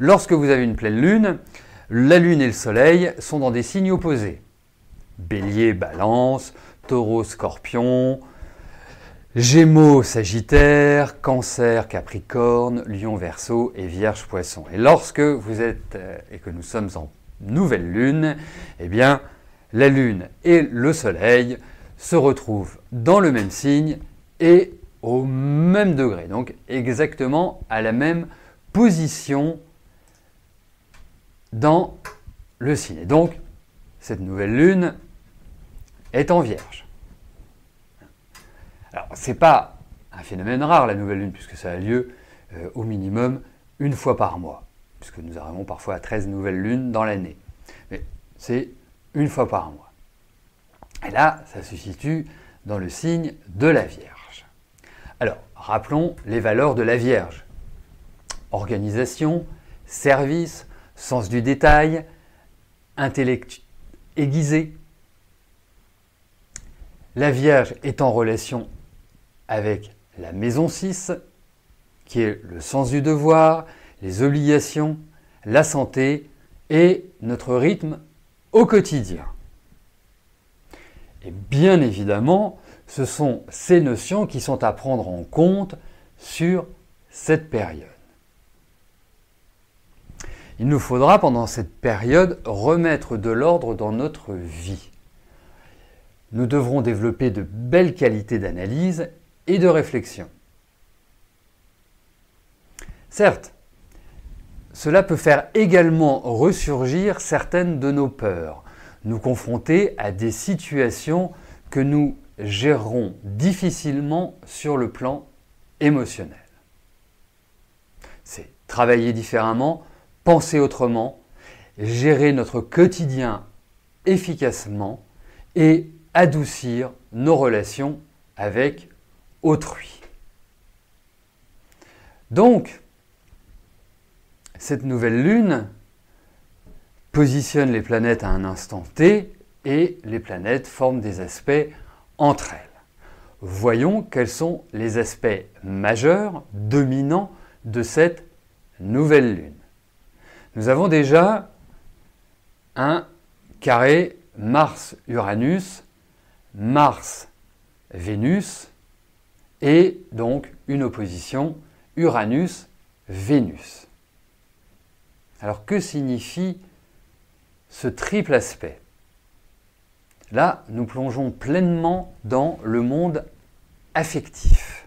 Lorsque vous avez une pleine lune, la lune et le soleil sont dans des signes opposés. Bélier, Balance, Taureau, Scorpion, Gémeaux, Sagittaire, Cancer, Capricorne, Lion, Verseau et Vierge, Poisson. Et lorsque vous êtes, et que nous sommes en nouvelle lune, eh bien, la lune et le soleil se retrouvent dans le même signe et au même degré, donc exactement à la même position dans le signe. Et donc, cette nouvelle lune est en Vierge. Alors, ce n'est pas un phénomène rare, la nouvelle lune, puisque ça a lieu au minimum une fois par mois, puisque nous arrivons parfois à 13 nouvelles lunes dans l'année. Mais c'est une fois par mois. Et là, ça se situe dans le signe de la Vierge. Alors, rappelons les valeurs de la Vierge. Organisation, service, sens du détail, intellect aiguisé. La Vierge est en relation avec la maison 6, qui est le sens du devoir, les obligations, la santé et notre rythme au quotidien. Et bien évidemment, ce sont ces notions qui sont à prendre en compte sur cette période. Il nous faudra pendant cette période remettre de l'ordre dans notre vie. Nous devrons développer de belles qualités d'analyse et de réflexion. Certes, cela peut faire également ressurgir certaines de nos peurs, nous confronter à des situations que nous gérerons difficilement sur le plan émotionnel. C'est travailler différemment, penser autrement, gérer notre quotidien efficacement et adoucir nos relations avec autrui. Donc, cette nouvelle lune positionne les planètes à un instant T et les planètes forment des aspects entre elles. Voyons quels sont les aspects majeurs, dominants de cette nouvelle lune. Nous avons déjà un carré Mars-Uranus, Mars-Vénus et donc une opposition Uranus-Vénus. Alors que signifie ce triple aspect? Là, nous plongeons pleinement dans le monde affectif.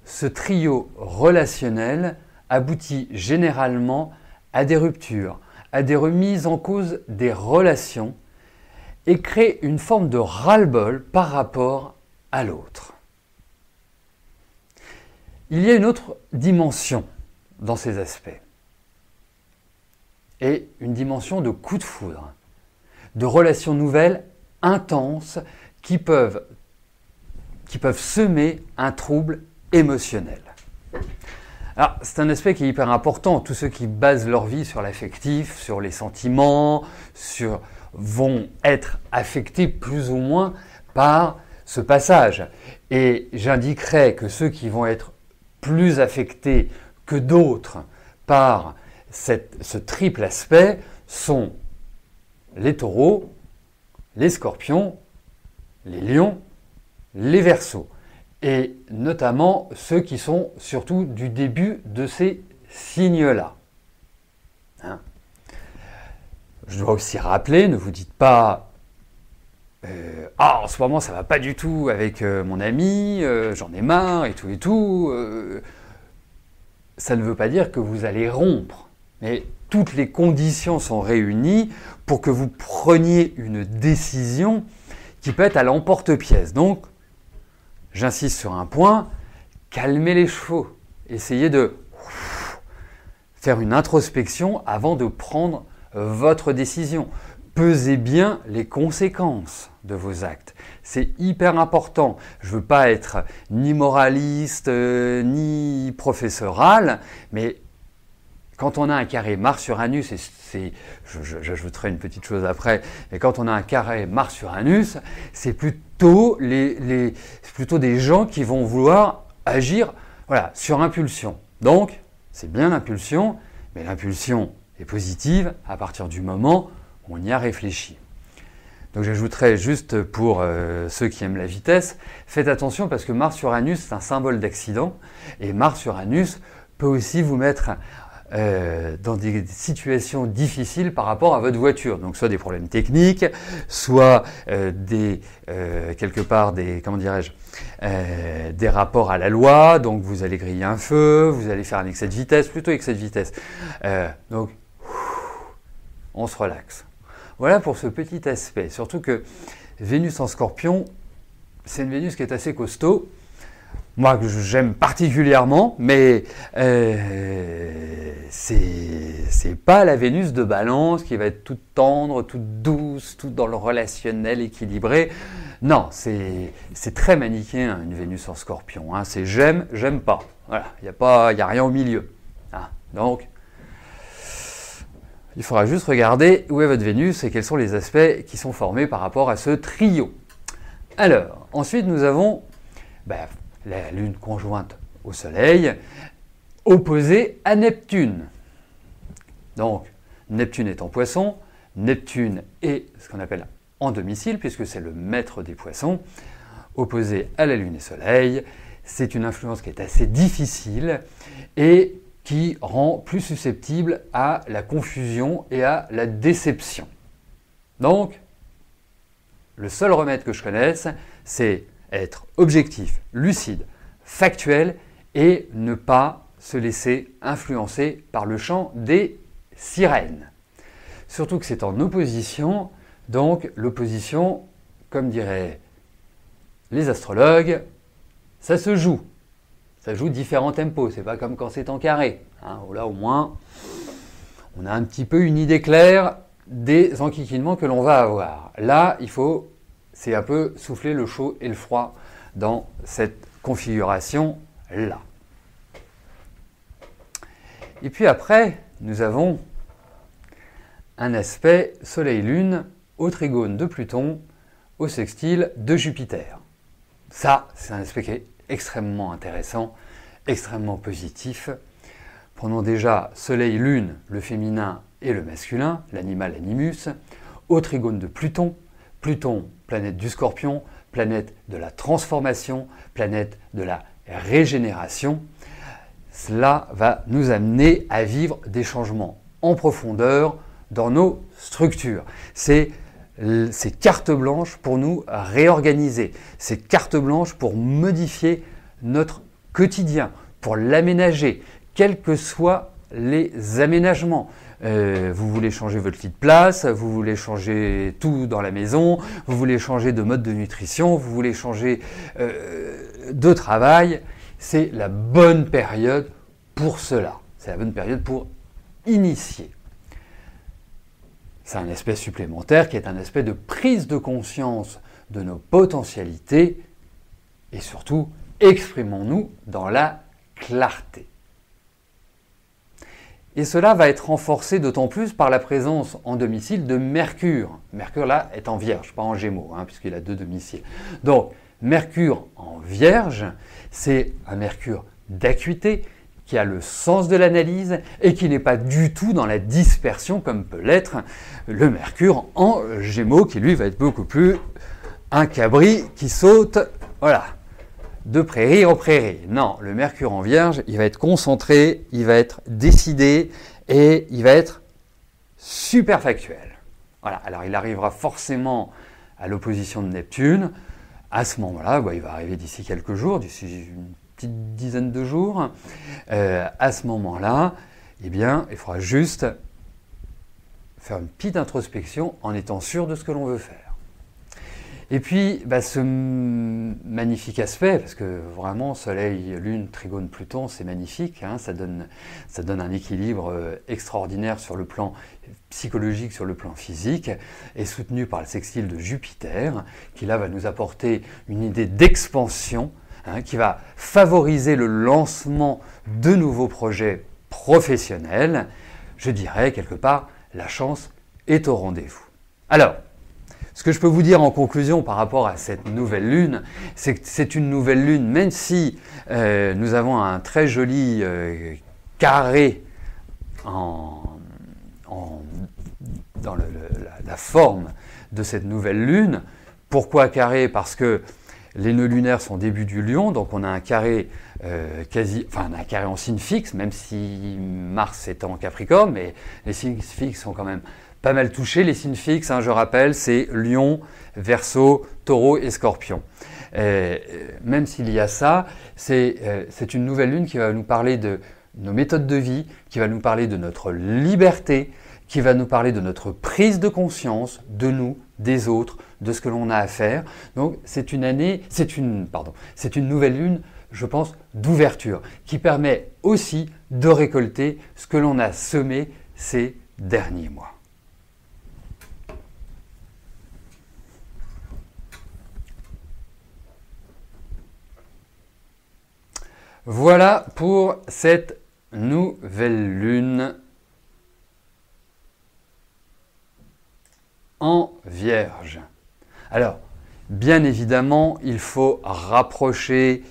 Ce trio relationnel aboutit généralement à des ruptures, à des remises en cause des relations et crée une forme de ras-le-bol par rapport à l'autre. Il y a une autre dimension dans ces aspects et une dimension de coup de foudre, de relations nouvelles intenses qui peuvent semer un trouble émotionnel. Alors, c'est un aspect qui est hyper important. Tous ceux qui basent leur vie sur l'affectif, sur les sentiments, vont être affectés plus ou moins par ce passage. Et j'indiquerai que ceux qui vont être plus affectés que d'autres par ce triple aspect sont les taureaux, les scorpions, les lions, les verseaux. Et notamment ceux qui sont surtout du début de ces signes-là. Je dois aussi rappeler, ne vous dites pas « Ah, en ce moment ça va pas du tout avec mon ami, j'en ai marre et tout. Ça ne veut pas dire que vous allez rompre. Mais toutes les conditions sont réunies pour que vous preniez une décision qui peut être à l'emporte-pièce. Donc, j'insiste sur un point, calmez les chevaux. Essayez de faire une introspection avant de prendre votre décision. Pesez bien les conséquences de vos actes. C'est hyper important. Je ne veux pas être ni moraliste, ni professoral, mais quand on a un carré Mars-Uranus, j'ajouterai une petite chose après, mais quand on a un carré Mars-Uranus, c'est plutôt des gens qui vont vouloir agir sur impulsion. Donc, c'est bien l'impulsion, mais l'impulsion est positive à partir du moment où on y a réfléchi. Donc j'ajouterai juste pour ceux qui aiment la vitesse, faites attention parce que Mars-Uranus, c'est un symbole d'accident, et Mars-Uranus peut aussi vous mettre dans des situations difficiles par rapport à votre voiture. Donc soit des problèmes techniques, soit quelque part des, comment dirais-je, des rapports à la loi. Donc vous allez griller un feu, vous allez faire un excès de vitesse, plutôt excès de vitesse. Donc on se relaxe. Voilà pour ce petit aspect. Surtout que Vénus en Scorpion, c'est une Vénus qui est assez costaud. Moi, que j'aime particulièrement, mais c'est pas la Vénus de Balance qui va être toute tendre, toute douce, toute dans le relationnel équilibré. Non, c'est très manichéen, une Vénus en Scorpion. Hein. C'est j'aime pas. Voilà, il n'y a rien au milieu. Hein. Donc, il faudra juste regarder où est votre Vénus et quels sont les aspects qui sont formés par rapport à ce trio. Alors, ensuite, nous avons la Lune conjointe au Soleil, opposée à Neptune. Donc, Neptune est en Poisson, Neptune est ce qu'on appelle en domicile, puisque c'est le maître des Poissons, opposé à la Lune et Soleil. C'est une influence qui est assez difficile et qui rend plus susceptible à la confusion et à la déception. Donc, le seul remède que je connaisse, c'est être objectif, lucide, factuel et ne pas se laisser influencer par le chant des sirènes. Surtout que c'est en opposition, donc l'opposition, comme diraient les astrologues, ça se joue. Ça joue différents tempos, c'est pas comme quand c'est en carré. Hein, là au moins, on a un petit peu une idée claire des enquiquinements que l'on va avoir. Là, c'est un peu souffler le chaud et le froid dans cette configuration-là. Et puis après, nous avons un aspect Soleil-Lune au trigone de Pluton, au sextile de Jupiter. Ça, c'est un aspect qui est extrêmement intéressant, extrêmement positif. Prenons déjà Soleil-Lune, le féminin et le masculin, l'animal animus, au trigone de Pluton. Pluton, planète du Scorpion, planète de la transformation, planète de la régénération. Cela va nous amener à vivre des changements en profondeur dans nos structures. C'est carte blanche pour nous réorganiser, c'est carte blanche pour modifier notre quotidien, pour l'aménager, quels que soient les aménagements. Vous voulez changer votre lit de place, vous voulez changer tout dans la maison, vous voulez changer de mode de nutrition, vous voulez changer de travail, c'est la bonne période pour cela. C'est la bonne période pour initier. C'est un aspect supplémentaire qui est un aspect de prise de conscience de nos potentialités et surtout, exprimons-nous dans la clarté. Et cela va être renforcé d'autant plus par la présence en domicile de Mercure. Mercure là est en Vierge, pas en Gémeaux, puisqu'il a 2 domiciles. Donc Mercure en Vierge, c'est un Mercure d'acuité qui a le sens de l'analyse et qui n'est pas du tout dans la dispersion comme peut l'être le Mercure en Gémeaux, qui lui va être beaucoup plus un cabri qui saute, voilà, de prairie en prairie. Non, le Mercure en Vierge, il va être concentré, il va être décidé et il va être super factuel. Voilà, alors il arrivera forcément à l'opposition de Neptune. À ce moment-là, il va arriver d'ici quelques jours, d'ici une petite dizaine de jours. À ce moment-là, eh bien, il faudra juste faire une petite introspection en étant sûr de ce que l'on veut faire. Et puis, ce magnifique aspect, parce que vraiment, Soleil, Lune, Trigone, Pluton, c'est magnifique, ça donne un équilibre extraordinaire sur le plan psychologique, sur le plan physique, et soutenu par le sextile de Jupiter, qui là va nous apporter une idée d'expansion, qui va favoriser le lancement de nouveaux projets professionnels. Je dirais, quelque part, la chance est au rendez-vous. Alors, ce que je peux vous dire en conclusion par rapport à cette nouvelle lune, c'est que c'est une nouvelle lune, même si nous avons un très joli carré dans la forme de cette nouvelle lune. Pourquoi carré ? Parce que Les nœuds lunaires sont début du lion, donc on a un carré on a un carré en signe fixe, même si Mars est en Capricorne, mais les signes fixes sont quand même pas mal touchés. Les signes fixes, je rappelle, c'est Lion, Verseau, Taureau et Scorpion. Même s'il y a ça, c'est une nouvelle lune qui va nous parler de nos méthodes de vie, qui va nous parler de notre liberté, qui va nous parler de notre prise de conscience, de nous, des autres, de ce que l'on a à faire. Donc c'est une nouvelle lune, je pense, d'ouverture, qui permet aussi de récolter ce que l'on a semé ces derniers mois. Voilà pour cette nouvelle lune en Vierge. Alors, bien évidemment, il faut rapprocher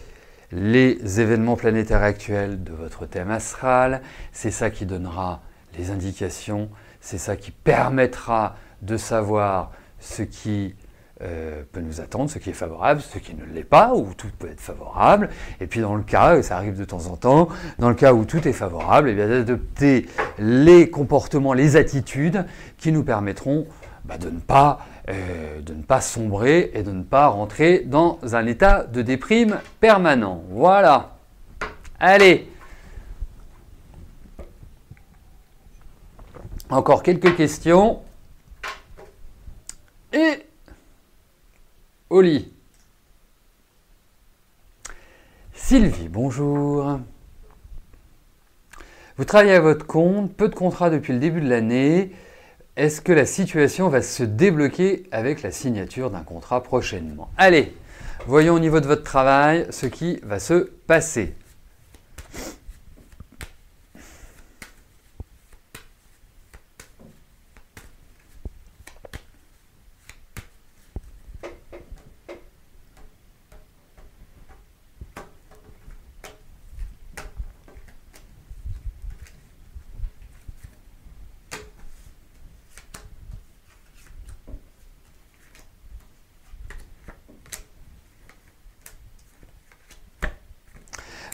les événements planétaires actuels de votre thème astral. C'est ça qui donnera les indications, c'est ça qui permettra de savoir ce qui peut nous attendre, ce qui est favorable, ce qui ne l'est pas, ou tout peut être favorable. Et puis dans le cas, et ça arrive de temps en temps, dans le cas où tout est favorable, eh bien d'adopter les comportements, les attitudes qui nous permettront de ne pas sombrer et de ne pas rentrer dans un état de déprime permanent. Voilà. Allez. Encore quelques questions. Et au lit. Sylvie, bonjour. Vous travaillez à votre compte, peu de contrats depuis le début de l'année. Est-ce que la situation va se débloquer avec la signature d'un contrat prochainement? Allez, voyons au niveau de votre travail ce qui va se passer.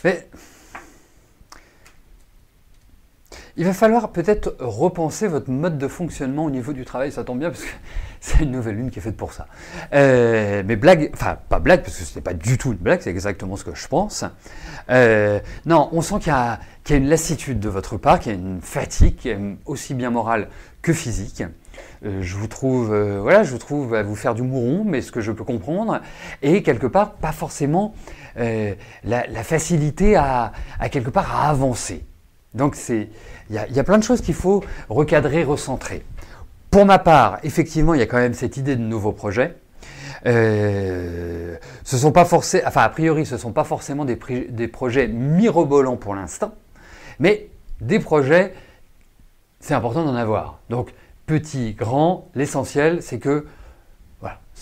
Mais il va falloir peut-être repenser votre mode de fonctionnement au niveau du travail, ça tombe bien parce que c'est une nouvelle lune qui est faite pour ça. Mais blague, enfin pas blague parce que ce n'est pas du tout une blague, c'est exactement ce que je pense. Non, on sent qu'il y a une lassitude de votre part, qu'il y a une fatigue qui est aussi bien morale que physique. Je vous trouve à vous faire du mouron, mais ce que je peux comprendre, et quelque part pas forcément la facilité à quelque part à avancer. Donc il y a plein de choses qu'il faut recadrer, recentrer. Pour ma part, effectivement, il y a quand même cette idée de nouveaux projets. A priori, ce ne sont pas forcément des projets mirobolants pour l'instant, mais des projets, c'est important d'en avoir. Donc, petit, grand, l'essentiel, c'est que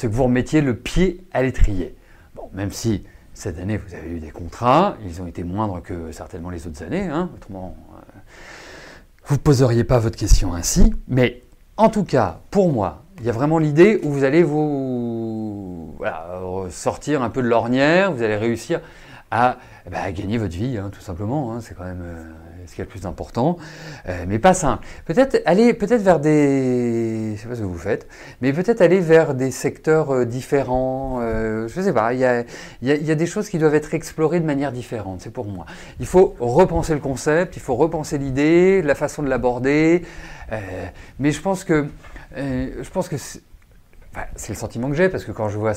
vous remettiez le pied à l'étrier. Bon, même si cette année, vous avez eu des contrats, ils ont été moindres que certainement les autres années, autrement, vous ne poseriez pas votre question ainsi, mais en tout cas, pour moi, il y a vraiment l'idée où vous allez sortir un peu de l'ornière, vous allez réussir à gagner votre vie, tout simplement. C'est quand même ce qui est le plus important, mais pas simple. Peut-être aller vers des, je sais pas ce que vous faites, mais peut-être aller vers des secteurs différents. Je sais pas. Il y a des choses qui doivent être explorées de manière différente. C'est pour moi. Il faut repenser le concept, il faut repenser l'idée, la façon de l'aborder. Mais je pense que c'est le sentiment que j'ai parce que quand je vois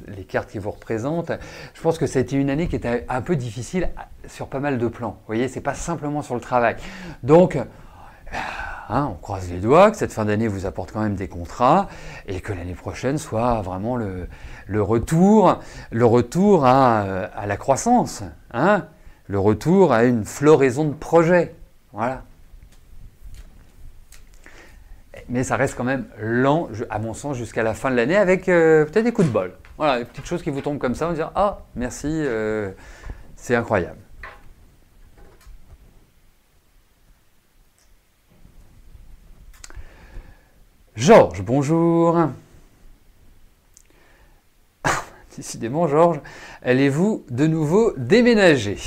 les cartes qui vous représentent, je pense que ça a été une année qui était un peu difficile sur pas mal de plans. Vous voyez, c'est pas simplement sur le travail. Donc, on croise les doigts que cette fin d'année vous apporte quand même des contrats et que l'année prochaine soit vraiment le retour à la croissance, le retour à une floraison de projets. Voilà. Mais ça reste quand même lent, à mon sens, jusqu'à la fin de l'année, avec peut-être des coups de bol. Voilà, des petites choses qui vous tombent comme ça, on va dire « Ah, merci, c'est incroyable ». Georges, bonjour. Décidément, Georges, allez-vous de nouveau déménager?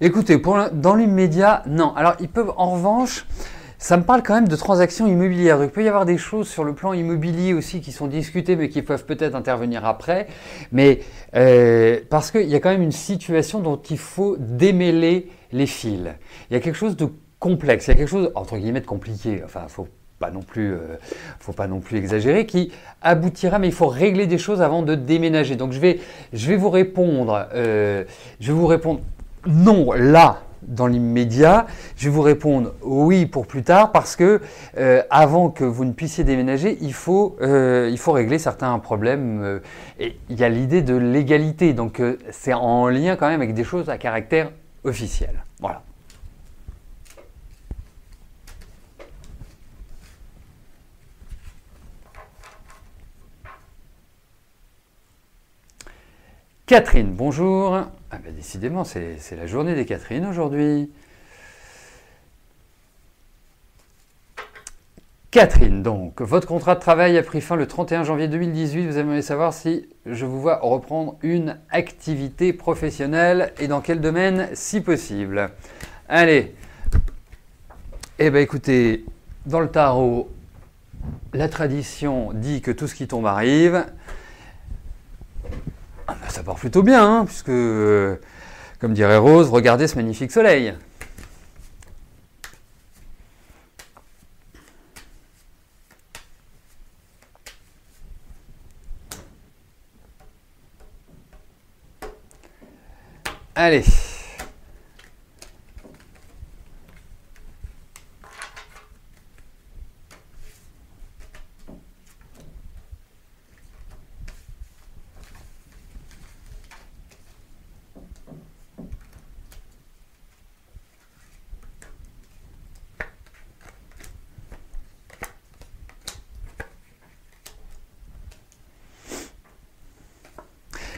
Écoutez, dans l'immédiat, non. Alors, ils peuvent, en revanche, ça me parle quand même de transactions immobilières. Donc, il peut y avoir des choses sur le plan immobilier aussi qui sont discutées, mais qui peuvent peut-être intervenir après. Mais parce qu'il y a quand même une situation dont il faut démêler les fils. Il y a quelque chose de complexe, il y a quelque chose, entre guillemets, de compliqué. Enfin, faut pas non plus exagérer, qui aboutira, mais il faut régler des choses avant de déménager. Donc, je vais vous répondre. Non, là, dans l'immédiat, je vais vous répondre oui pour plus tard parce que avant que vous ne puissiez déménager, il faut régler certains problèmes. Et il y a l'idée de légalité, donc c'est en lien quand même avec des choses à caractère officiel. Voilà. Catherine, bonjour. Ah ben décidément, c'est la journée des Catherine aujourd'hui. Catherine, donc, votre contrat de travail a pris fin le 31 janvier 2018. Vous aimeriez savoir si je vous vois reprendre une activité professionnelle et dans quel domaine, si possible. Allez. Eh bien, écoutez, dans le tarot, la tradition dit que tout ce qui tombe arrive. Ah ben, ça part plutôt bien, hein, puisque, comme dirait Rose, regardez ce magnifique soleil. Allez.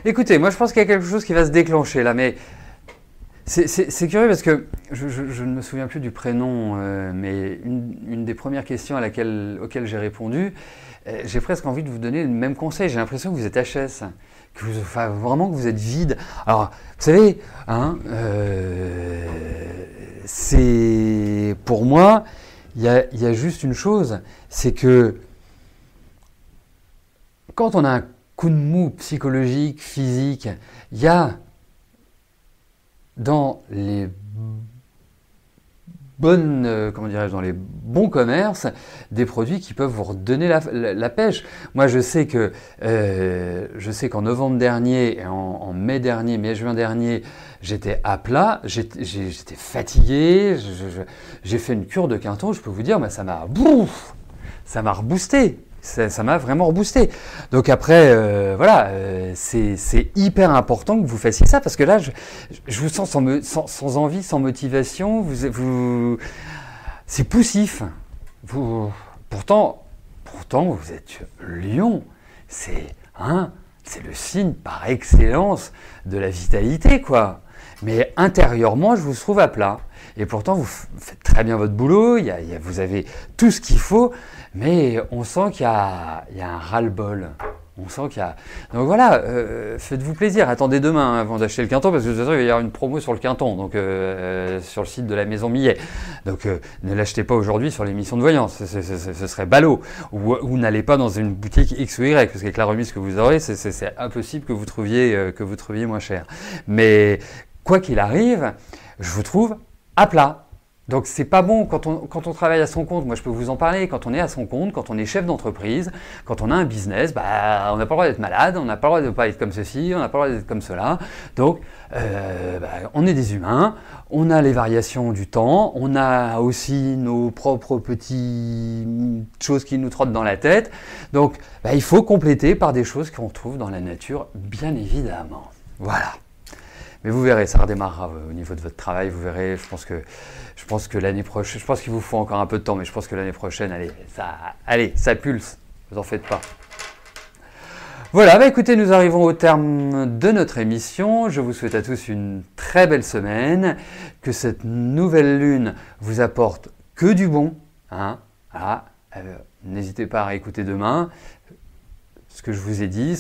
Écoutez, moi je pense qu'il y a quelque chose qui va se déclencher là, mais c'est curieux parce que je ne me souviens plus du prénom, mais une des premières questions auxquelles j'ai répondu, j'ai presque envie de vous donner le même conseil. J'ai l'impression que vous êtes HS, vraiment que vous êtes vide. Alors, vous savez, hein, c'est pour moi, il y a juste une chose, c'est que quand on a un coup de mou psychologique, physique, il y a dans les dans les bons commerces, des produits qui peuvent vous redonner la pêche. Moi, je sais qu'en novembre dernier, en mai-juin dernier, j'étais à plat, j'étais fatigué, j'ai fait une cure de Quinton, je peux vous dire, mais ça m'a reboosté. Ça m'a vraiment reboosté. Donc après, voilà, c'est hyper important que vous fassiez ça parce que là, je vous sens sans envie, sans motivation. C'est poussif. Pourtant, vous êtes Lion. C'est le signe par excellence de la vitalité, quoi. Mais intérieurement, je vous trouve à plat. Et pourtant, vous faites très bien votre boulot. Vous avez tout ce qu'il faut. Mais on sent qu'il y a un ras-le-bol. On sent qu'il y a... Donc voilà, faites-vous plaisir. Attendez demain avant d'acheter le Quinton, parce que de toute façon, il va y avoir une promo sur le Quinton, donc sur le site de la Maison Millet. Donc ne l'achetez pas aujourd'hui sur l'émission de voyance, ce serait ballot. Ou n'allez pas dans une boutique X ou Y, parce qu'avec la remise que vous aurez, c'est impossible que vous trouviez moins cher. Mais quoi qu'il arrive, je vous trouve à plat. Donc c'est pas bon quand on travaille à son compte. Moi je peux vous en parler. Quand on est à son compte, quand on est chef d'entreprise, quand on a un business, on n'a pas le droit d'être malade, on n'a pas le droit de pas être comme ceci, on n'a pas le droit d'être comme cela. Donc on est des humains, on a les variations du temps, on a aussi nos propres petites choses qui nous trottent dans la tête. Donc il faut compléter par des choses qu'on trouve dans la nature, bien évidemment. Voilà. Mais vous verrez, ça redémarrera au niveau de votre travail. Vous verrez, je pense que l'année prochaine, je pense qu'il vous faut encore un peu de temps, mais je pense que l'année prochaine, allez, ça pulse. Vous en faites pas. Voilà, bah écoutez, nous arrivons au terme de notre émission. Je vous souhaite à tous une très belle semaine, que cette nouvelle lune vous apporte que du bon. Hein. Voilà. N'hésitez pas à réécouter demain ce que je vous ai dit.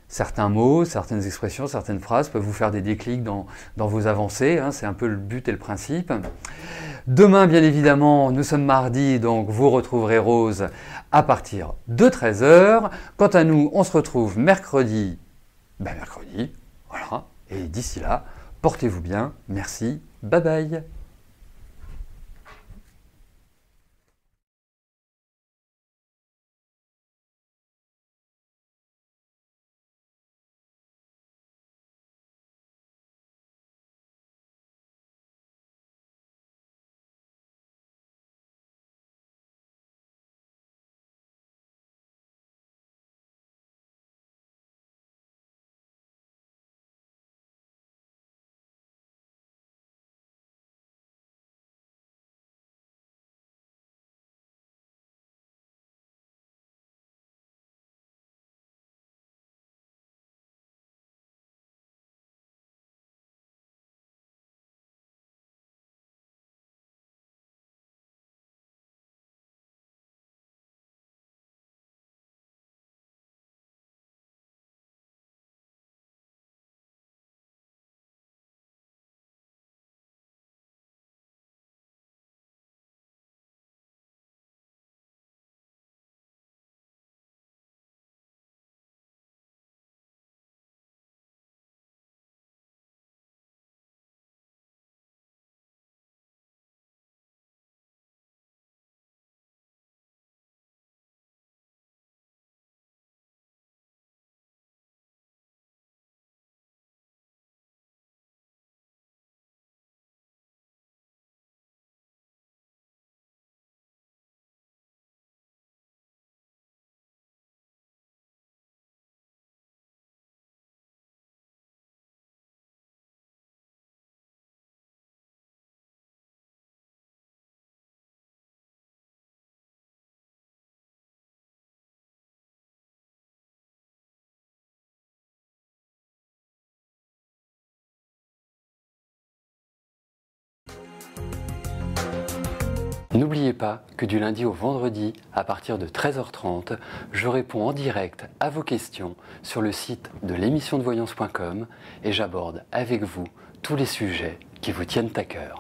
Certains mots, certaines expressions, certaines phrases peuvent vous faire des déclics dans vos avancées. Hein. C'est un peu le but et le principe. Demain, bien évidemment, nous sommes mardi, donc vous retrouverez Rose à partir de 13 h. Quant à nous, on se retrouve mercredi. Voilà. Et d'ici là, portez-vous bien. Merci. Bye bye. N'oubliez pas que du lundi au vendredi, à partir de 13h30, je réponds en direct à vos questions sur le site de l'émissiondevoyance.com et j'aborde avec vous tous les sujets qui vous tiennent à cœur.